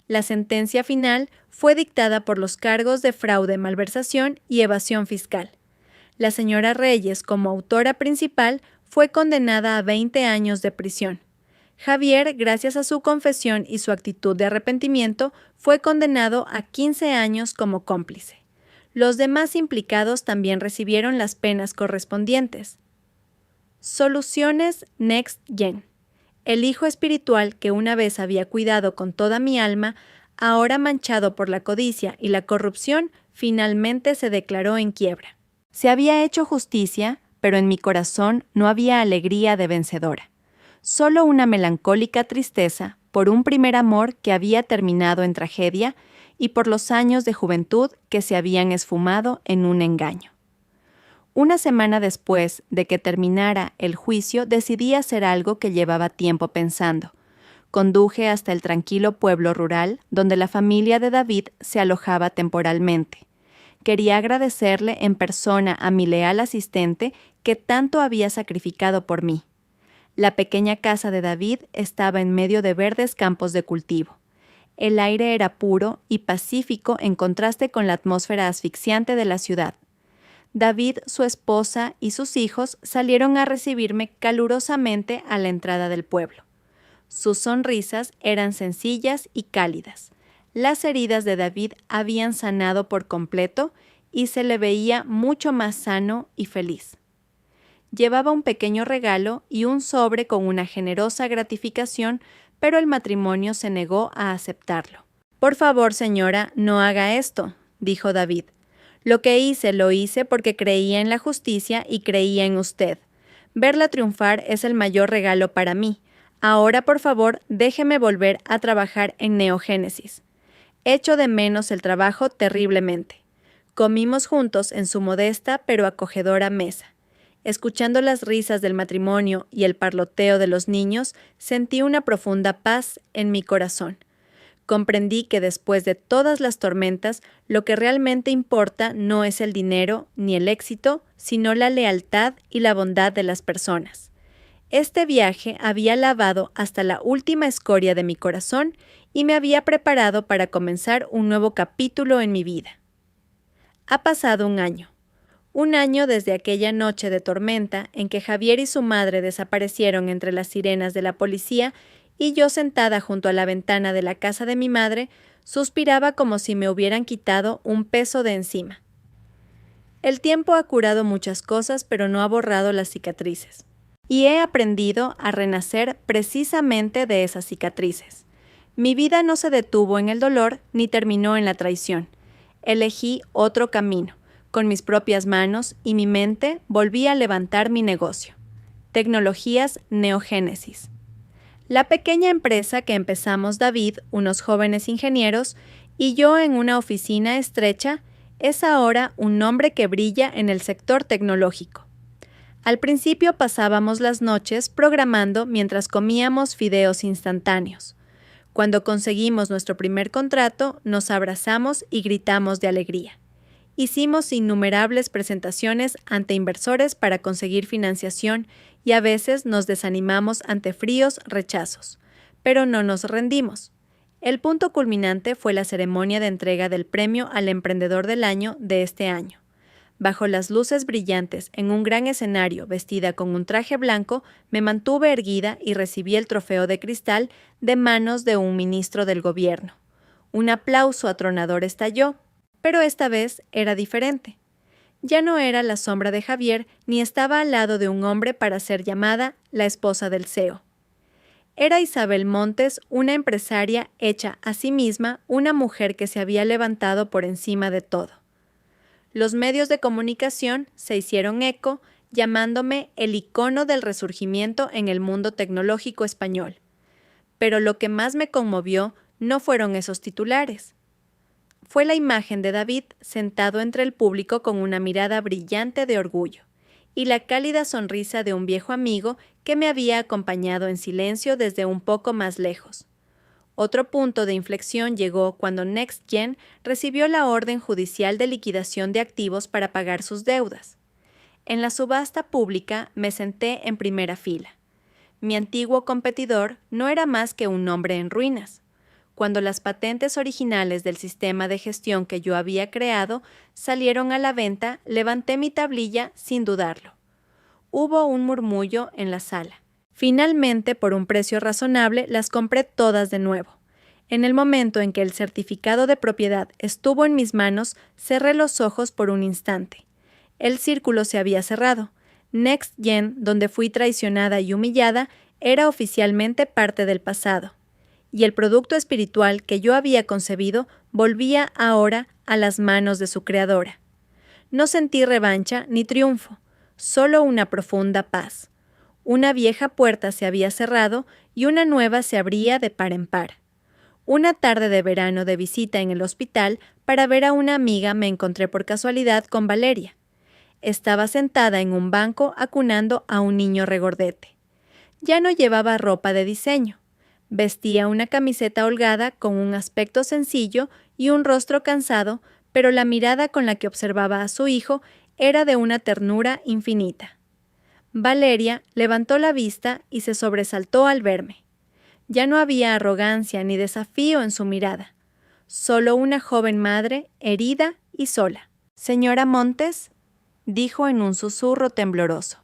La sentencia final fue dictada por los cargos de fraude, malversación y evasión fiscal. La señora Reyes, como autora principal, fue condenada a 20 años de prisión. Javier, gracias a su confesión y su actitud de arrepentimiento, fue condenado a 15 años como cómplice. Los demás implicados también recibieron las penas correspondientes. Soluciones Next Gen. El hijo espiritual que una vez había cuidado con toda mi alma, ahora manchado por la codicia y la corrupción, finalmente se declaró en quiebra. Se había hecho justicia, pero en mi corazón no había alegría de vencedora. Solo una melancólica tristeza por un primer amor que había terminado en tragedia y por los años de juventud que se habían esfumado en un engaño. Una semana después de que terminara el juicio, decidí hacer algo que llevaba tiempo pensando. Conduje hasta el tranquilo pueblo rural donde la familia de David se alojaba temporalmente. Quería agradecerle en persona a mi leal asistente que tanto había sacrificado por mí. La pequeña casa de David estaba en medio de verdes campos de cultivo. El aire era puro y pacífico en contraste con la atmósfera asfixiante de la ciudad. David, su esposa y sus hijos salieron a recibirme calurosamente a la entrada del pueblo. Sus sonrisas eran sencillas y cálidas. Las heridas de David habían sanado por completo y se le veía mucho más sano y feliz. Llevaba un pequeño regalo y un sobre con una generosa gratificación, pero el matrimonio se negó a aceptarlo. «Por favor, señora, no haga esto», dijo David. «Lo que hice, lo hice porque creía en la justicia y creía en usted. Verla triunfar es el mayor regalo para mí. Ahora, por favor, déjeme volver a trabajar en Neogénesis. Echo de menos el trabajo terriblemente». Comimos juntos en su modesta pero acogedora mesa. Escuchando las risas del matrimonio y el parloteo de los niños, sentí una profunda paz en mi corazón. Comprendí que después de todas las tormentas, lo que realmente importa no es el dinero ni el éxito, sino la lealtad y la bondad de las personas. Este viaje había lavado hasta la última escoria de mi corazón y me había preparado para comenzar un nuevo capítulo en mi vida. Ha pasado un año. Un año desde aquella noche de tormenta en que Javier y su madre desaparecieron entre las sirenas de la policía y yo, sentada junto a la ventana de la casa de mi madre, suspiraba como si me hubieran quitado un peso de encima. El tiempo ha curado muchas cosas, pero no ha borrado las cicatrices. Y he aprendido a renacer precisamente de esas cicatrices. Mi vida no se detuvo en el dolor ni terminó en la traición. Elegí otro camino. Con mis propias manos y mi mente volví a levantar mi negocio. Tecnologías Neogénesis. La pequeña empresa que empezamos David, unos jóvenes ingenieros, y yo en una oficina estrecha, es ahora un nombre que brilla en el sector tecnológico. Al principio pasábamos las noches programando mientras comíamos fideos instantáneos. Cuando conseguimos nuestro primer contrato, nos abrazamos y gritamos de alegría. Hicimos innumerables presentaciones ante inversores para conseguir financiación y a veces nos desanimamos ante fríos rechazos, pero no nos rendimos. El punto culminante fue la ceremonia de entrega del premio al Emprendedor del Año de este año. Bajo las luces brillantes, en un gran escenario, vestida con un traje blanco, me mantuve erguida y recibí el trofeo de cristal de manos de un ministro del gobierno. Un aplauso atronador estalló, pero esta vez era diferente. Ya no era la sombra de Javier, ni estaba al lado de un hombre para ser llamada la esposa del CEO. Era Isabel Montes, una empresaria hecha a sí misma, una mujer que se había levantado por encima de todo. Los medios de comunicación se hicieron eco, llamándome el icono del resurgimiento en el mundo tecnológico español. Pero lo que más me conmovió no fueron esos titulares. Fue la imagen de David sentado entre el público con una mirada brillante de orgullo y la cálida sonrisa de un viejo amigo que me había acompañado en silencio desde un poco más lejos. Otro punto de inflexión llegó cuando NextGen recibió la orden judicial de liquidación de activos para pagar sus deudas. En la subasta pública me senté en primera fila. Mi antiguo competidor no era más que un hombre en ruinas. Cuando las patentes originales del sistema de gestión que yo había creado salieron a la venta, levanté mi tablilla sin dudarlo. Hubo un murmullo en la sala. Finalmente, por un precio razonable, las compré todas de nuevo. En el momento en que el certificado de propiedad estuvo en mis manos, cerré los ojos por un instante. El círculo se había cerrado. NextGen, donde fui traicionada y humillada, era oficialmente parte del pasado. Y el producto espiritual que yo había concebido volvía ahora a las manos de su creadora. No sentí revancha ni triunfo, solo una profunda paz. Una vieja puerta se había cerrado y una nueva se abría de par en par. Una tarde de verano de visita en el hospital para ver a una amiga me encontré por casualidad con Valeria. Estaba sentada en un banco acunando a un niño regordete. Ya no llevaba ropa de diseño. Vestía una camiseta holgada con un aspecto sencillo y un rostro cansado, pero la mirada con la que observaba a su hijo era de una ternura infinita. Valeria levantó la vista y se sobresaltó al verme. Ya no había arrogancia ni desafío en su mirada, solo una joven madre herida y sola. «Señora Montes», dijo en un susurro tembloroso.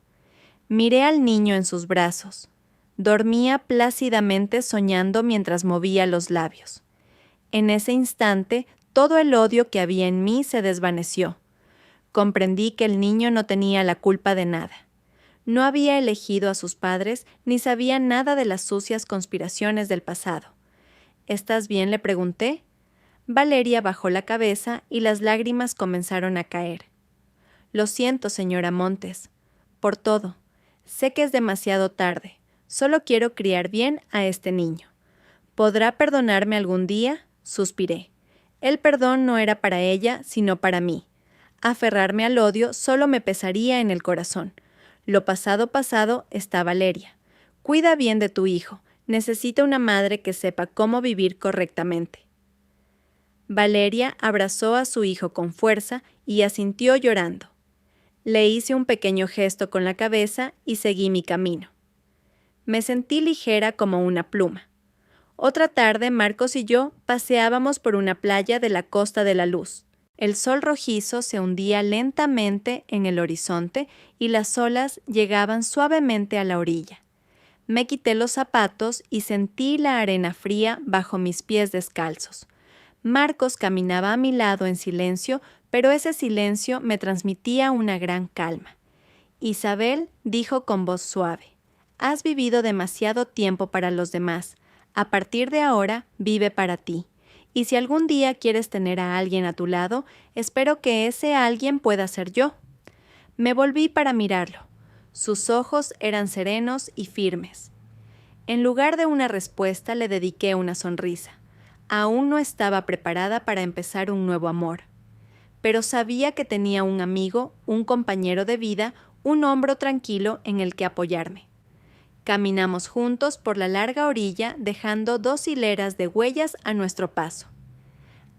Miré al niño en sus brazos. Dormía plácidamente soñando mientras movía los labios. En ese instante, todo el odio que había en mí se desvaneció. Comprendí que el niño no tenía la culpa de nada. No había elegido a sus padres ni sabía nada de las sucias conspiraciones del pasado. «¿Estás bien?», le pregunté. Valeria bajó la cabeza y las lágrimas comenzaron a caer. «Lo siento, señora Montes, por todo. Sé que es demasiado tarde. Solo quiero criar bien a este niño. ¿Podrá perdonarme algún día?», suspiré. El perdón no era para ella, sino para mí. Aferrarme al odio solo me pesaría en el corazón. Lo pasado pasado está Valeria. Cuida bien de tu hijo. Necesita una madre que sepa cómo vivir correctamente. Valeria abrazó a su hijo con fuerza y asintió llorando. Le hice un pequeño gesto con la cabeza y seguí mi camino. Me sentí ligera como una pluma. Otra tarde, Marcos y yo paseábamos por una playa de la Costa de la Luz. El sol rojizo se hundía lentamente en el horizonte y las olas llegaban suavemente a la orilla. Me quité los zapatos y sentí la arena fría bajo mis pies descalzos. Marcos caminaba a mi lado en silencio, pero ese silencio me transmitía una gran calma. Isabel dijo con voz suave: «Has vivido demasiado tiempo para los demás. A partir de ahora, vive para ti. Y si algún día quieres tener a alguien a tu lado, espero que ese alguien pueda ser yo». Me volví para mirarlo. Sus ojos eran serenos y firmes. En lugar de una respuesta, le dediqué una sonrisa. Aún no estaba preparada para empezar un nuevo amor. Pero sabía que tenía un amigo, un compañero de vida, un hombro tranquilo en el que apoyarme. Caminamos juntos por la larga orilla, dejando 2 hileras de huellas a nuestro paso.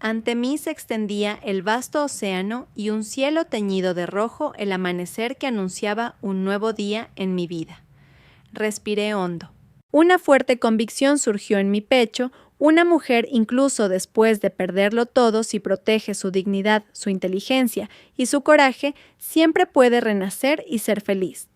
Ante mí se extendía el vasto océano y un cielo teñido de rojo el amanecer que anunciaba un nuevo día en mi vida. Respiré hondo. Una fuerte convicción surgió en mi pecho. Una mujer, incluso después de perderlo todo, si protege su dignidad, su inteligencia y su coraje, siempre puede renacer y ser feliz.